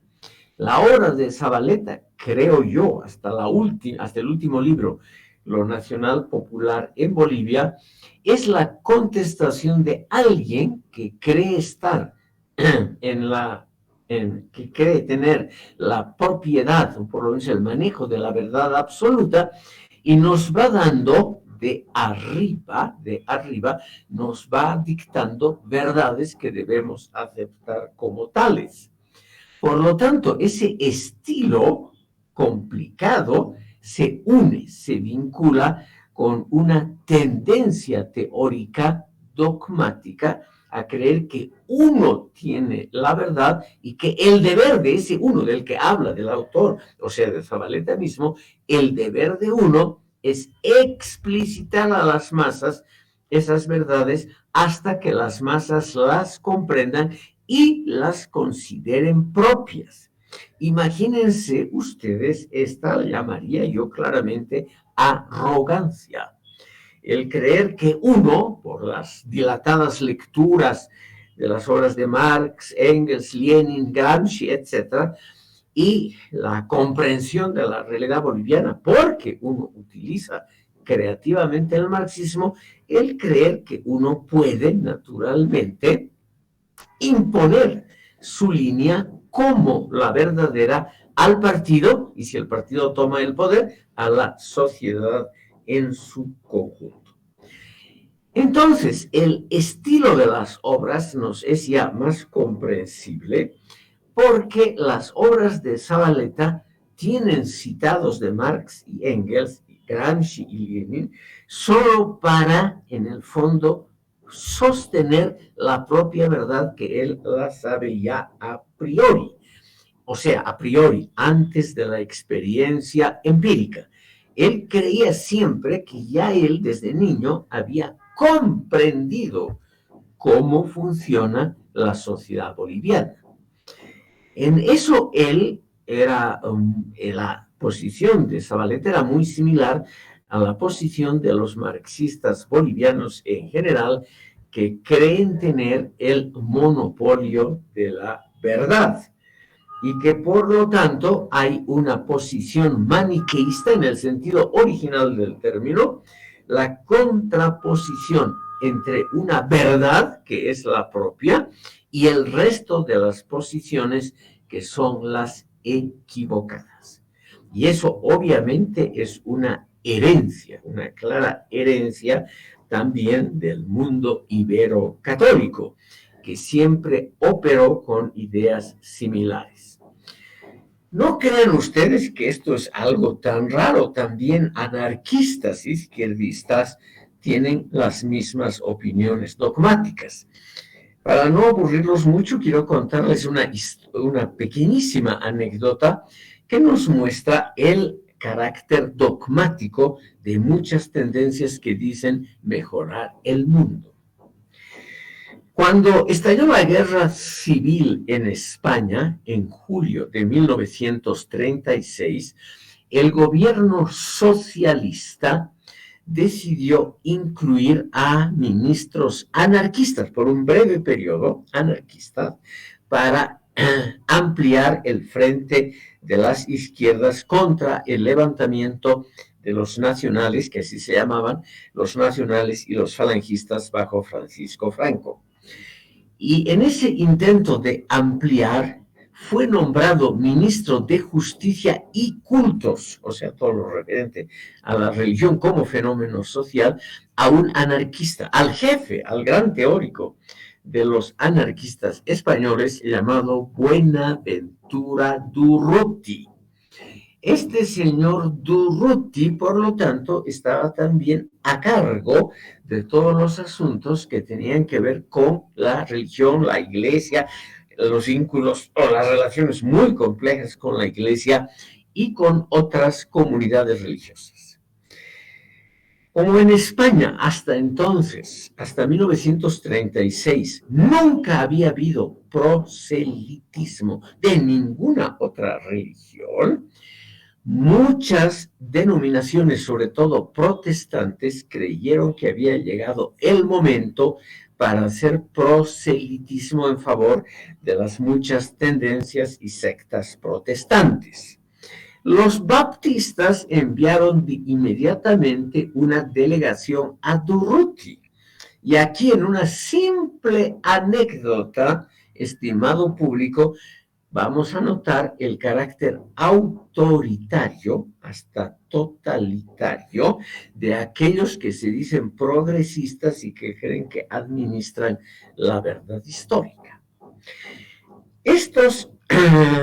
S1: La obra de Zabaleta, creo yo, hasta el último libro, Lo Nacional Popular en Bolivia, es la contestación de alguien que cree estar que cree tener la propiedad, o por lo menos el manejo de la verdad absoluta, y nos va dando de arriba, nos va dictando verdades que debemos aceptar como tales. Por lo tanto, ese estilo complicado se une, se vincula con una tendencia teórica dogmática a creer que uno tiene la verdad y que el deber de ese uno del que habla del autor, o sea, de Zabaleta mismo, el deber de uno es explicitar a las masas esas verdades hasta que las masas las comprendan y las consideren propias. Imagínense ustedes, esta la llamaría yo claramente arrogancia. El creer que uno, por las dilatadas lecturas de las obras de Marx, Engels, Lenin, Gramsci, etc., y la comprensión de la realidad boliviana, porque uno utiliza creativamente el marxismo, el creer que uno puede naturalmente imponer su línea como la verdadera al partido, y si el partido toma el poder, a la sociedad en su conjunto. Entonces, el estilo de las obras nos es ya más comprensible porque las obras de Zavaleta tienen citados de Marx y Engels, y Gramsci y Lenin, solo para, en el fondo, sostener la propia verdad que él la sabe ya a priori. O sea, a priori, antes de la experiencia empírica. Él creía siempre que ya él desde niño había comprendido cómo funciona la sociedad boliviana. En eso él era, la posición de Zavaleta era muy similar a la posición de los marxistas bolivianos en general, que creen tener el monopolio de la verdad y que por lo tanto hay una posición maniqueísta en el sentido original del término, la contraposición entre una verdad que es la propia y el resto de las posiciones que son las equivocadas. Y eso obviamente es una herencia, una clara herencia también del mundo ibero-católico, que siempre operó con ideas similares. No crean ustedes que esto es algo tan raro. También anarquistas y izquierdistas tienen las mismas opiniones dogmáticas. Para no aburrirlos mucho, quiero contarles una pequeñísima anécdota que nos muestra el carácter dogmático de muchas tendencias que dicen mejorar el mundo. Cuando estalló la guerra civil en España, en julio de 1936, el gobierno socialista decidió incluir a ministros anarquistas por un breve periodo, anarquistas, para ampliar el frente de las izquierdas contra el levantamiento de los nacionales, que así se llamaban, los nacionales y los falangistas bajo Francisco Franco. Y en ese intento de ampliar, fue nombrado ministro de Justicia y Cultos, o sea, todo lo referente a la religión como fenómeno social, a un anarquista, al jefe, al gran teórico de los anarquistas españoles, llamado Buenaventura Durruti. Este señor Durruti, por lo tanto, estaba también a cargo de todos los asuntos que tenían que ver con la religión, la iglesia, los vínculos o las relaciones muy complejas con la iglesia y con otras comunidades religiosas. Como en España hasta entonces, hasta 1936, nunca había habido proselitismo de ninguna otra religión, muchas denominaciones, sobre todo protestantes, creyeron que había llegado el momento para hacer proselitismo en favor de las muchas tendencias y sectas protestantes. Los baptistas enviaron inmediatamente una delegación a Durruti. Y aquí en una simple anécdota, estimado público, vamos a notar el carácter autoritario, hasta totalitario, de aquellos que se dicen progresistas y que creen que administran la verdad histórica. Estos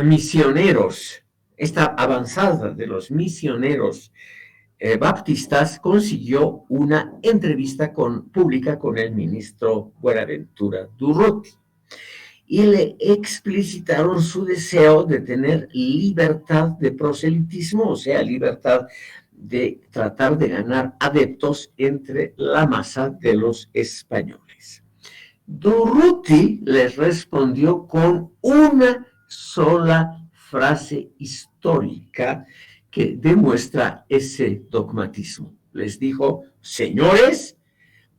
S1: misioneros, esta avanzada de los misioneros baptistas, consiguió una entrevista pública con el ministro Buenaventura Durruti y le explicitaron su deseo de tener libertad de proselitismo, o sea, libertad de tratar de ganar adeptos entre la masa de los españoles. Durruti les respondió con una sola frase histórica que demuestra ese dogmatismo. Les dijo: señores,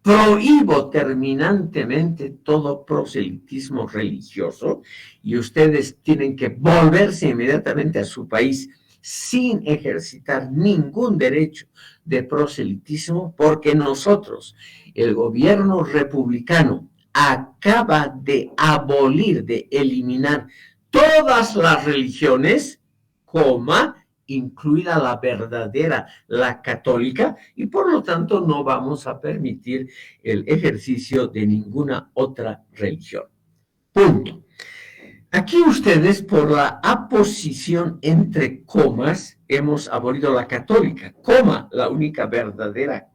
S1: prohíbo terminantemente todo proselitismo religioso y ustedes tienen que volverse inmediatamente a su país sin ejercitar ningún derecho de proselitismo, porque nosotros, el gobierno republicano, acaba de abolir, de eliminar todas las religiones, incluida la verdadera, la católica, y por lo tanto no vamos a permitir el ejercicio de ninguna otra religión. Punto. Aquí ustedes, por la aposición entre comas, hemos abolido la católica, la única verdadera,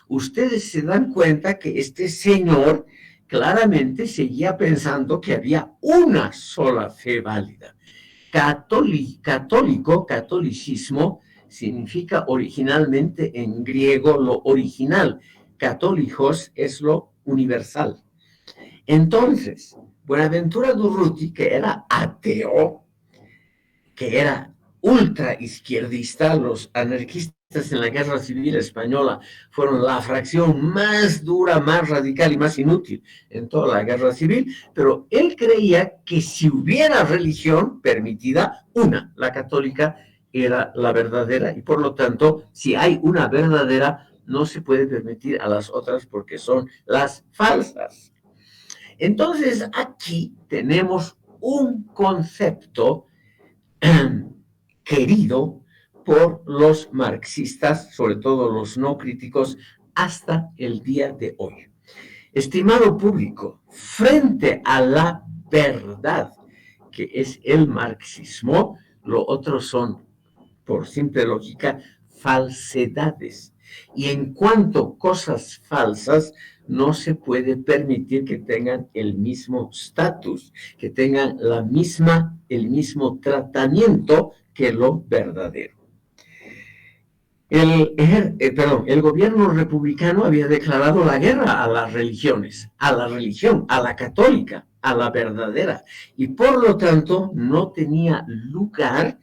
S1: ustedes se dan cuenta que este señor claramente seguía pensando que había una sola fe válida. Catolicismo significa originalmente en griego lo original. Católicos es lo universal. Entonces, Buenaventura Durruti, que era ateo, que era ultra izquierdista, los anarquistas en la Guerra Civil Española fueron la fracción más dura, más radical y más inútil en toda la Guerra Civil, pero él creía que si hubiera religión permitida, la católica, era la verdadera, y por lo tanto, si hay una verdadera, no se puede permitir a las otras porque son las falsas. Entonces, aquí tenemos un concepto querido por los marxistas, sobre todo los no críticos, hasta el día de hoy. Estimado público, frente a la verdad, que es el marxismo, lo otro son, por simple lógica, falsedades. Y en cuanto a cosas falsas, no se puede permitir que tengan el mismo estatus, que tengan el mismo tratamiento que lo verdadero. El gobierno republicano había declarado la guerra a las religiones, a la religión, a la católica, a la verdadera, y por lo tanto no tenía lugar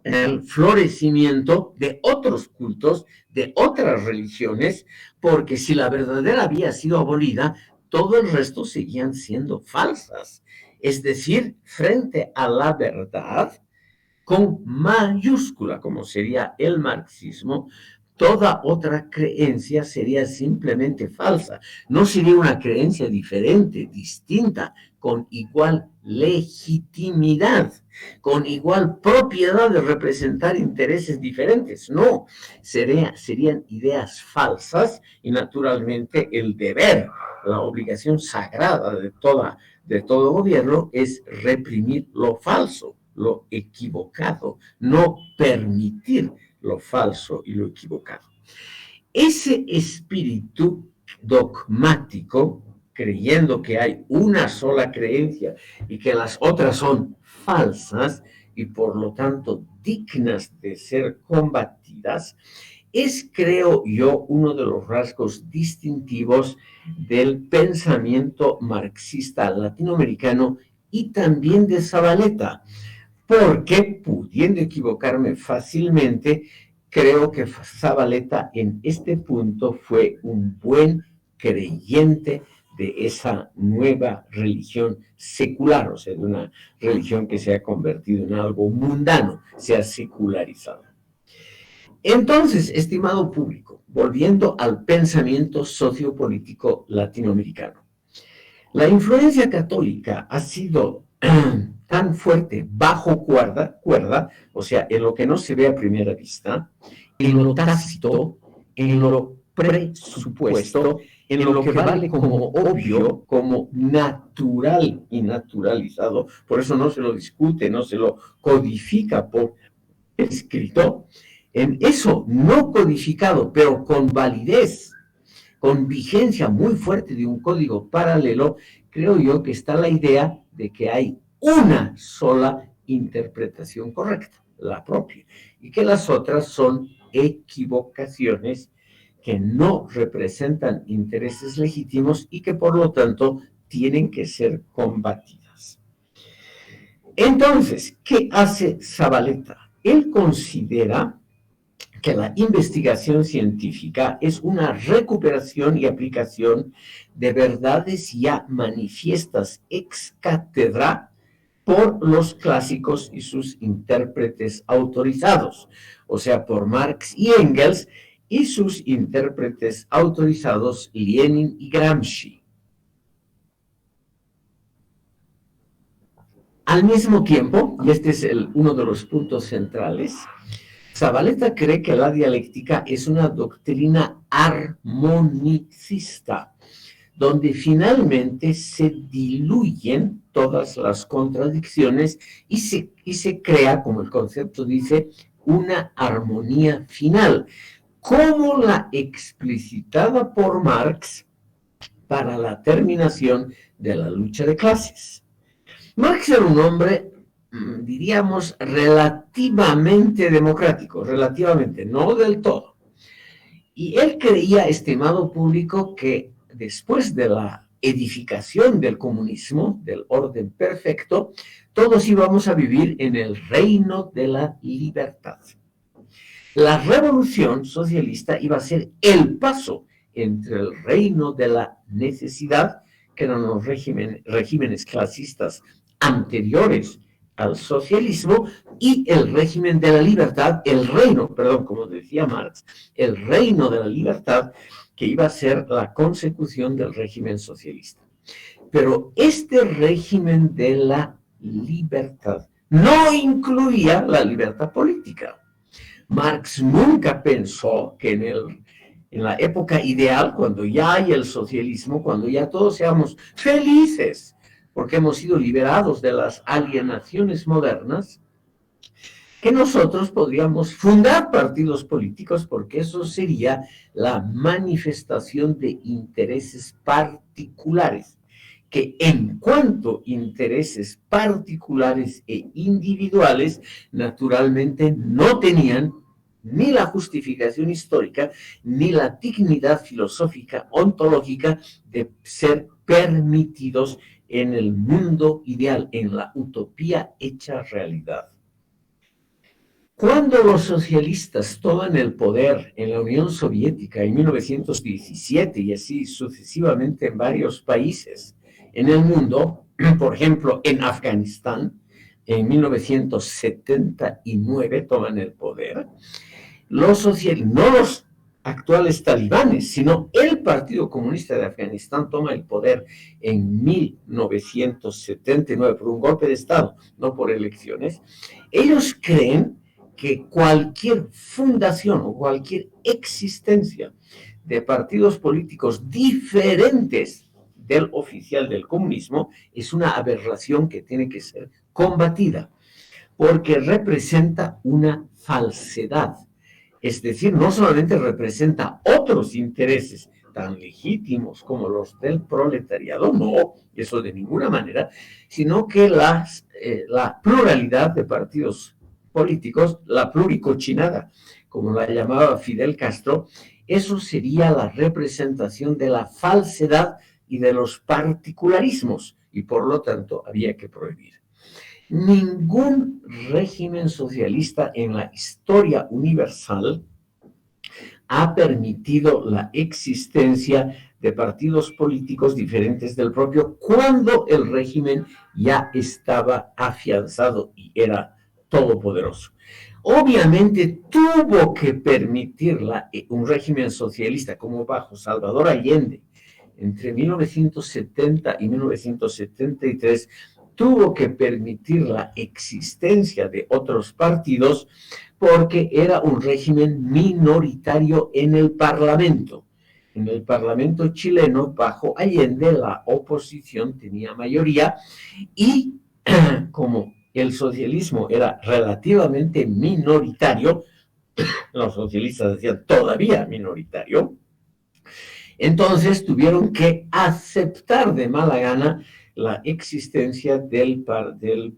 S1: el florecimiento de otros cultos, de otras religiones, porque si la verdadera había sido abolida, todo el resto seguían siendo falsas. Es decir, frente a la verdad, con mayúscula, como sería el marxismo, toda otra creencia sería simplemente falsa. No sería una creencia diferente, distinta, con igual legitimidad, con igual propiedad de representar intereses diferentes. No, serían ideas falsas y naturalmente el deber, la obligación sagrada de todo gobierno es reprimir lo falso, lo equivocado, no permitir lo falso y lo equivocado. Ese espíritu dogmático, creyendo que hay una sola creencia y que las otras son falsas y por lo tanto dignas de ser combatidas, es, creo yo, uno de los rasgos distintivos del pensamiento marxista latinoamericano y también de Zavaleta, porque, pudiendo equivocarme fácilmente, creo que Zavaleta en este punto fue un buen creyente de esa nueva religión secular, o sea, de una religión que se ha convertido en algo mundano, se ha secularizado. Entonces, estimado público, volviendo al pensamiento sociopolítico latinoamericano, la influencia católica ha sido tan fuerte bajo cuerda, o sea, en lo que no se ve a primera vista, en lo tácito, en lo presupuesto, en lo que vale como obvio, como natural y naturalizado, por eso no se lo discute, no se lo codifica por escrito, en eso no codificado, pero con validez, con vigencia muy fuerte de un código paralelo, creo yo que está la idea de que hay una sola interpretación correcta, la propia, y que las otras son equivocaciones que no representan intereses legítimos y que por lo tanto tienen que ser combatidas. Entonces, ¿qué hace Zavaleta? Él considera que la investigación científica es una recuperación y aplicación de verdades ya manifiestas ex cátedra por los clásicos y sus intérpretes autorizados, o sea, por Marx y Engels y sus intérpretes autorizados Lenin y Gramsci. Al mismo tiempo, y este es uno de los puntos centrales, Zavaleta cree que la dialéctica es una doctrina armonicista, donde finalmente se diluyen todas las contradicciones y se crea, como el concepto dice, una armonía final, como la explicitada por Marx para la terminación de la lucha de clases. Marx era un hombre, diríamos, relativamente democrático, relativamente, no del todo. Y él creía, estimado público, que después de la edificación del comunismo, del orden perfecto, todos íbamos a vivir en el reino de la libertad. La revolución socialista iba a ser el paso entre el reino de la necesidad, que eran los regímenes clasistas anteriores al socialismo, y el régimen de la libertad, el reino, perdón, como decía Marx, el reino de la libertad, que iba a ser la consecución del régimen socialista. Pero este régimen de la libertad no incluía la libertad política. Marx nunca pensó que en la época ideal, cuando ya hay el socialismo, cuando ya todos seamos felices, porque hemos sido liberados de las alienaciones modernas, que nosotros podríamos fundar partidos políticos, porque eso sería la manifestación de intereses particulares, que en cuanto a intereses particulares e individuales, naturalmente no tenían ni la justificación histórica, ni la dignidad filosófica, ontológica de ser permitidos en el mundo ideal, en la utopía hecha realidad. Cuando los socialistas toman el poder en la Unión Soviética en 1917 y así sucesivamente en varios países en el mundo, por ejemplo en Afganistán, en 1979 toman el poder, los socialistas, no los actuales talibanes, sino el Partido Comunista de Afganistán toma el poder en 1979 por un golpe de Estado, no por elecciones. Ellos creen que cualquier fundación o cualquier existencia de partidos políticos diferentes del oficial del comunismo es una aberración que tiene que ser combatida, porque representa una falsedad. Es decir, no solamente representa otros intereses tan legítimos como los del proletariado, no, eso de ninguna manera, sino que la pluralidad de partidos políticos, la pluricochinada, como la llamaba Fidel Castro, eso sería la representación de la falsedad y de los particularismos, y por lo tanto había que prohibir. Ningún régimen socialista en la historia universal ha permitido la existencia de partidos políticos diferentes del propio cuando el régimen ya estaba afianzado y era todopoderoso. Obviamente tuvo que permitir un régimen socialista como bajo Salvador Allende entre 1970 y 1973, tuvo que permitir la existencia de otros partidos porque era un régimen minoritario en el Parlamento. En el Parlamento chileno, bajo Allende, la oposición tenía mayoría y como el socialismo era relativamente minoritario, los socialistas decían todavía minoritario, entonces tuvieron que aceptar de mala gana la existencia del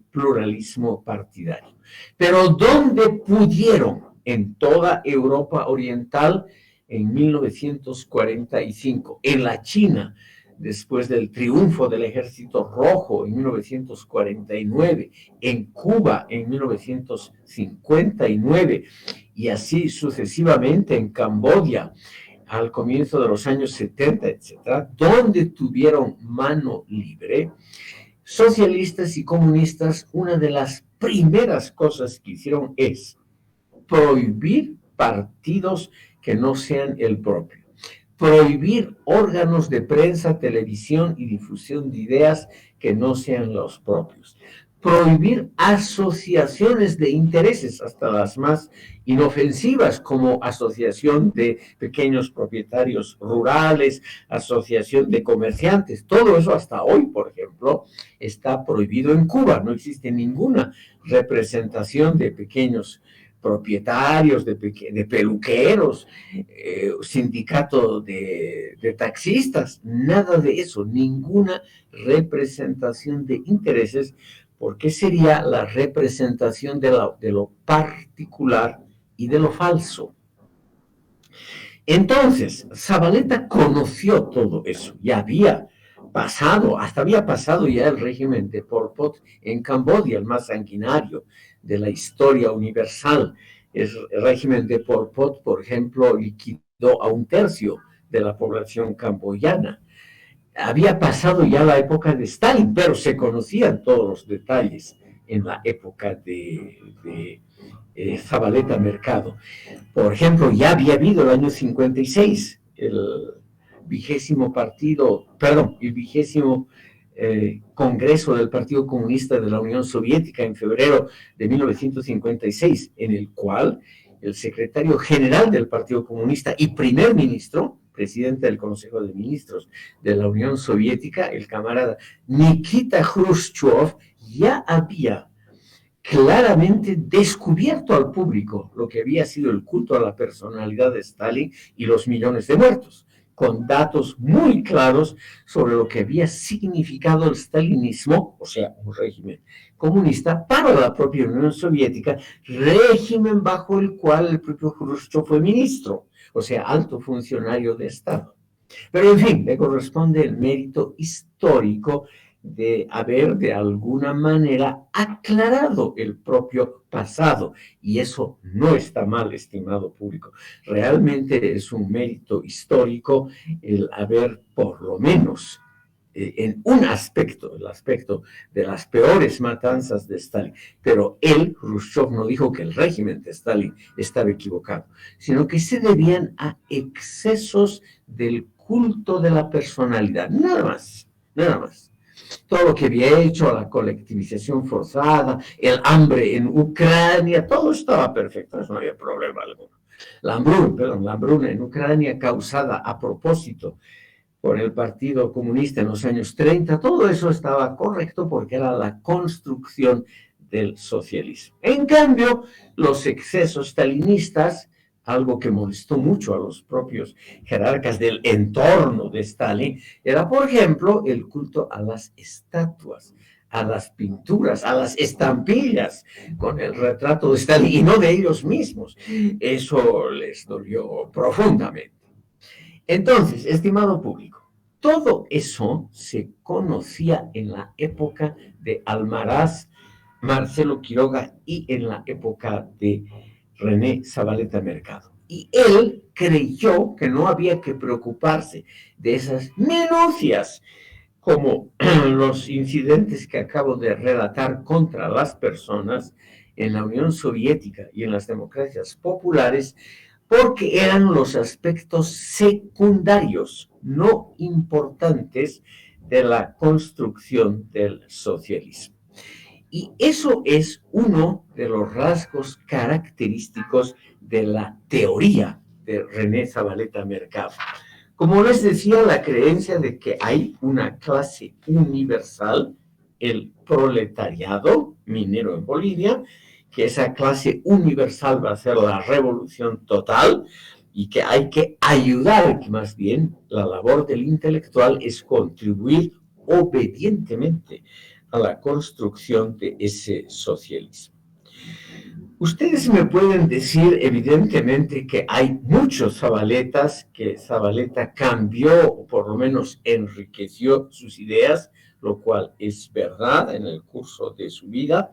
S1: pluralismo partidario. Pero ¿dónde pudieron? En toda Europa Oriental en 1945, en la China después del triunfo del Ejército Rojo en 1949, en Cuba en 1959 y así sucesivamente en Camboya al comienzo de los años 70, etcétera, donde tuvieron mano libre, socialistas y comunistas, una de las primeras cosas que hicieron es prohibir partidos que no sean el propio, prohibir órganos de prensa, televisión y difusión de ideas que no sean los propios, prohibir asociaciones de intereses, hasta las más inofensivas, como asociación de pequeños propietarios rurales, asociación de comerciantes. Todo eso hasta hoy, por ejemplo, está prohibido en Cuba. No existe ninguna representación de pequeños propietarios, de peluqueros, sindicato de taxistas, nada de eso, ninguna representación de intereses, porque sería la representación de lo particular y de lo falso. Entonces, Zabaleta conoció todo eso, ya había pasado, hasta había pasado ya el régimen de Pol Pot en Camboya, el más sanguinario de la historia universal. El régimen de Pol Pot, por ejemplo, liquidó a 1/3 de la población camboyana. Había pasado ya la época de Stalin, pero se conocían todos los detalles en la época de Zabaleta Mercado. Por ejemplo, ya había habido el año 56 el vigésimo Congreso del Partido Comunista de la Unión Soviética en febrero de 1956, en el cual el secretario general del Partido Comunista y primer ministro, presidente del Consejo de Ministros de la Unión Soviética, el camarada Nikita Khrushchev, ya había claramente descubierto al público lo que había sido el culto a la personalidad de Stalin y los millones de muertos, con datos muy claros sobre lo que había significado el stalinismo, o sea, un régimen comunista, para la propia Unión Soviética, régimen bajo el cual el propio Khrushchev fue ministro, o sea, alto funcionario de Estado. Pero en fin, le corresponde el mérito histórico de haber de alguna manera aclarado el propio pasado, y eso no está mal, estimado público. Realmente es un mérito histórico el haber por lo menos en un aspecto, el aspecto de las peores matanzas de Stalin, pero él, Khrushchev, no dijo que el régimen de Stalin estaba equivocado, sino que se debían a excesos del culto de la personalidad, nada más, nada más. Todo lo que había hecho, la colectivización forzada, el hambre en Ucrania, todo estaba perfecto, eso no había problema alguno. La hambruna en Ucrania causada a propósito por el Partido Comunista en los años 30, todo eso estaba correcto porque era la construcción del socialismo. En cambio, los excesos stalinistas, algo que molestó mucho a los propios jerarcas del entorno de Stalin, era, por ejemplo, el culto a las estatuas, a las pinturas, a las estampillas con el retrato de Stalin y no de ellos mismos. Eso les dolió profundamente. Entonces, estimado público, todo eso se conocía en la época de Almaraz, Marcelo Quiroga y en la época de René Zabaleta Mercado. Y él creyó que no había que preocuparse de esas minucias, como los incidentes que acabo de relatar contra las personas en la Unión Soviética y en las democracias populares, porque eran los aspectos secundarios, no importantes, de la construcción del socialismo. Y eso es uno de los rasgos característicos de la teoría de René Zabaleta Mercado. Como les decía, la creencia de que hay una clase universal, el proletariado minero en Bolivia, que esa clase universal va a ser la revolución total y que hay que ayudar, que más bien la labor del intelectual es contribuir obedientemente a la construcción de ese socialismo. Ustedes me pueden decir, evidentemente, que hay muchos Zabaletas, que Zabaleta cambió o por lo menos enriqueció sus ideas, lo cual es verdad en el curso de su vida,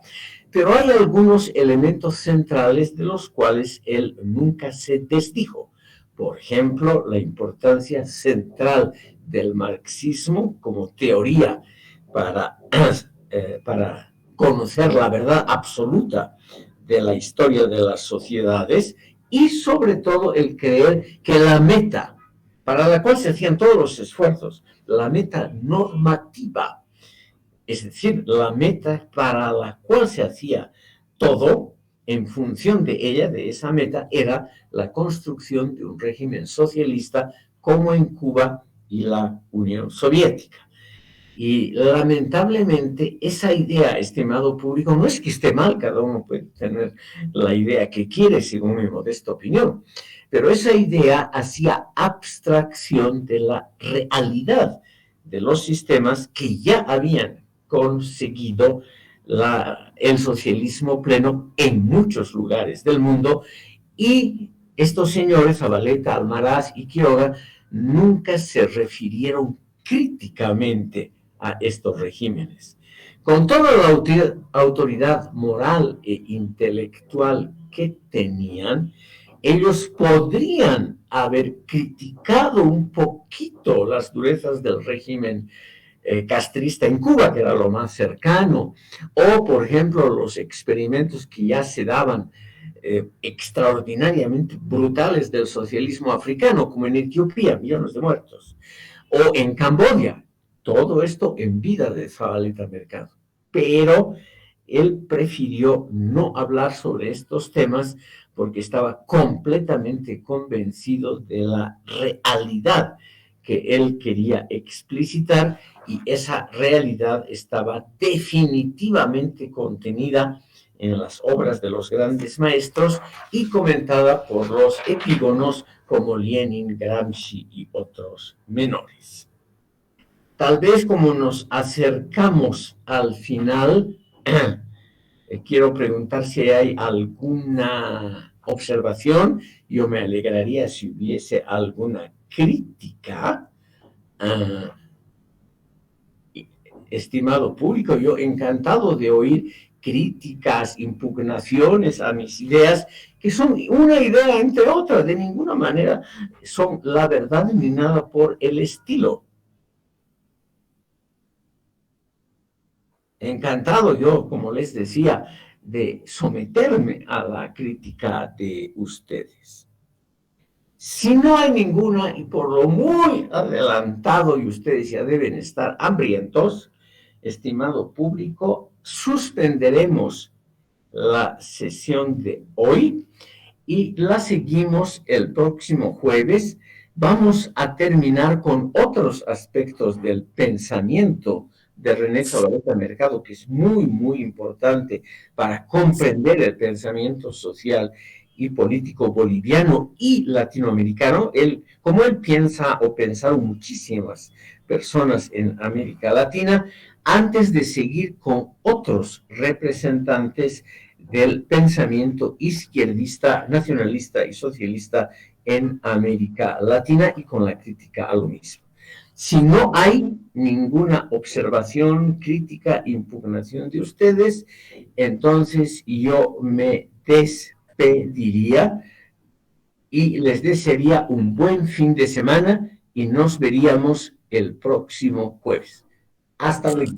S1: pero hay algunos elementos centrales de los cuales él nunca se desdijo. Por ejemplo, la importancia central del marxismo como teoría para, para conocer la verdad absoluta de la historia de las sociedades y sobre todo el creer que la meta para la cual se hacían todos los esfuerzos, la meta normativa, es decir, la meta para la cual se hacía todo, en función de ella, de esa meta, era la construcción de un régimen socialista como en Cuba y la Unión Soviética. Y lamentablemente esa idea, estimado público, no es que esté mal, cada uno puede tener la idea que quiere, según mi modesta opinión, pero esa idea hacía abstracción de la realidad de los sistemas que ya habían conseguido el socialismo pleno en muchos lugares del mundo, y estos señores, Zabaleta, Almaraz y Quiroga, nunca se refirieron críticamente a estos regímenes. Con toda la autoridad moral e intelectual que tenían, ellos podrían haber criticado un poquito las durezas del régimen castrista en Cuba, que era lo más cercano, o por ejemplo los experimentos que ya se daban extraordinariamente brutales del socialismo africano, como en Etiopía, millones de muertos, o en Camboya, todo esto en vida de Zabaleta Mercado. Pero él prefirió no hablar sobre estos temas porque estaba completamente convencido de la realidad que él quería explicitar, y esa realidad estaba definitivamente contenida en las obras de los grandes maestros y comentada por los epígonos como Lenin, Gramsci y otros menores. Tal vez como nos acercamos al final, quiero preguntar si hay alguna observación. Yo me alegraría si hubiese alguna crítica. Estimado público, yo encantado de oír críticas, impugnaciones a mis ideas, que son una idea entre otras, de ninguna manera son la verdad ni nada por el estilo. Encantado yo, como les decía, de someterme a la crítica de ustedes. Si no hay ninguna, y por lo muy adelantado, y ustedes ya deben estar hambrientos, estimado público, suspenderemos la sesión de hoy y la seguimos el próximo jueves. Vamos a terminar con otros aspectos del pensamiento de René Zabaleta Mercado, que es muy, muy importante para comprender el pensamiento social y político boliviano y latinoamericano. Como él piensa o pensaron muchísimas personas en América Latina, antes de seguir con otros representantes del pensamiento izquierdista, nacionalista y socialista en América Latina, y con la crítica a lo mismo. Si no hay ninguna observación, crítica, impugnación de ustedes, entonces yo me despediría y les desearía un buen fin de semana y nos veríamos el próximo jueves. Hasta luego.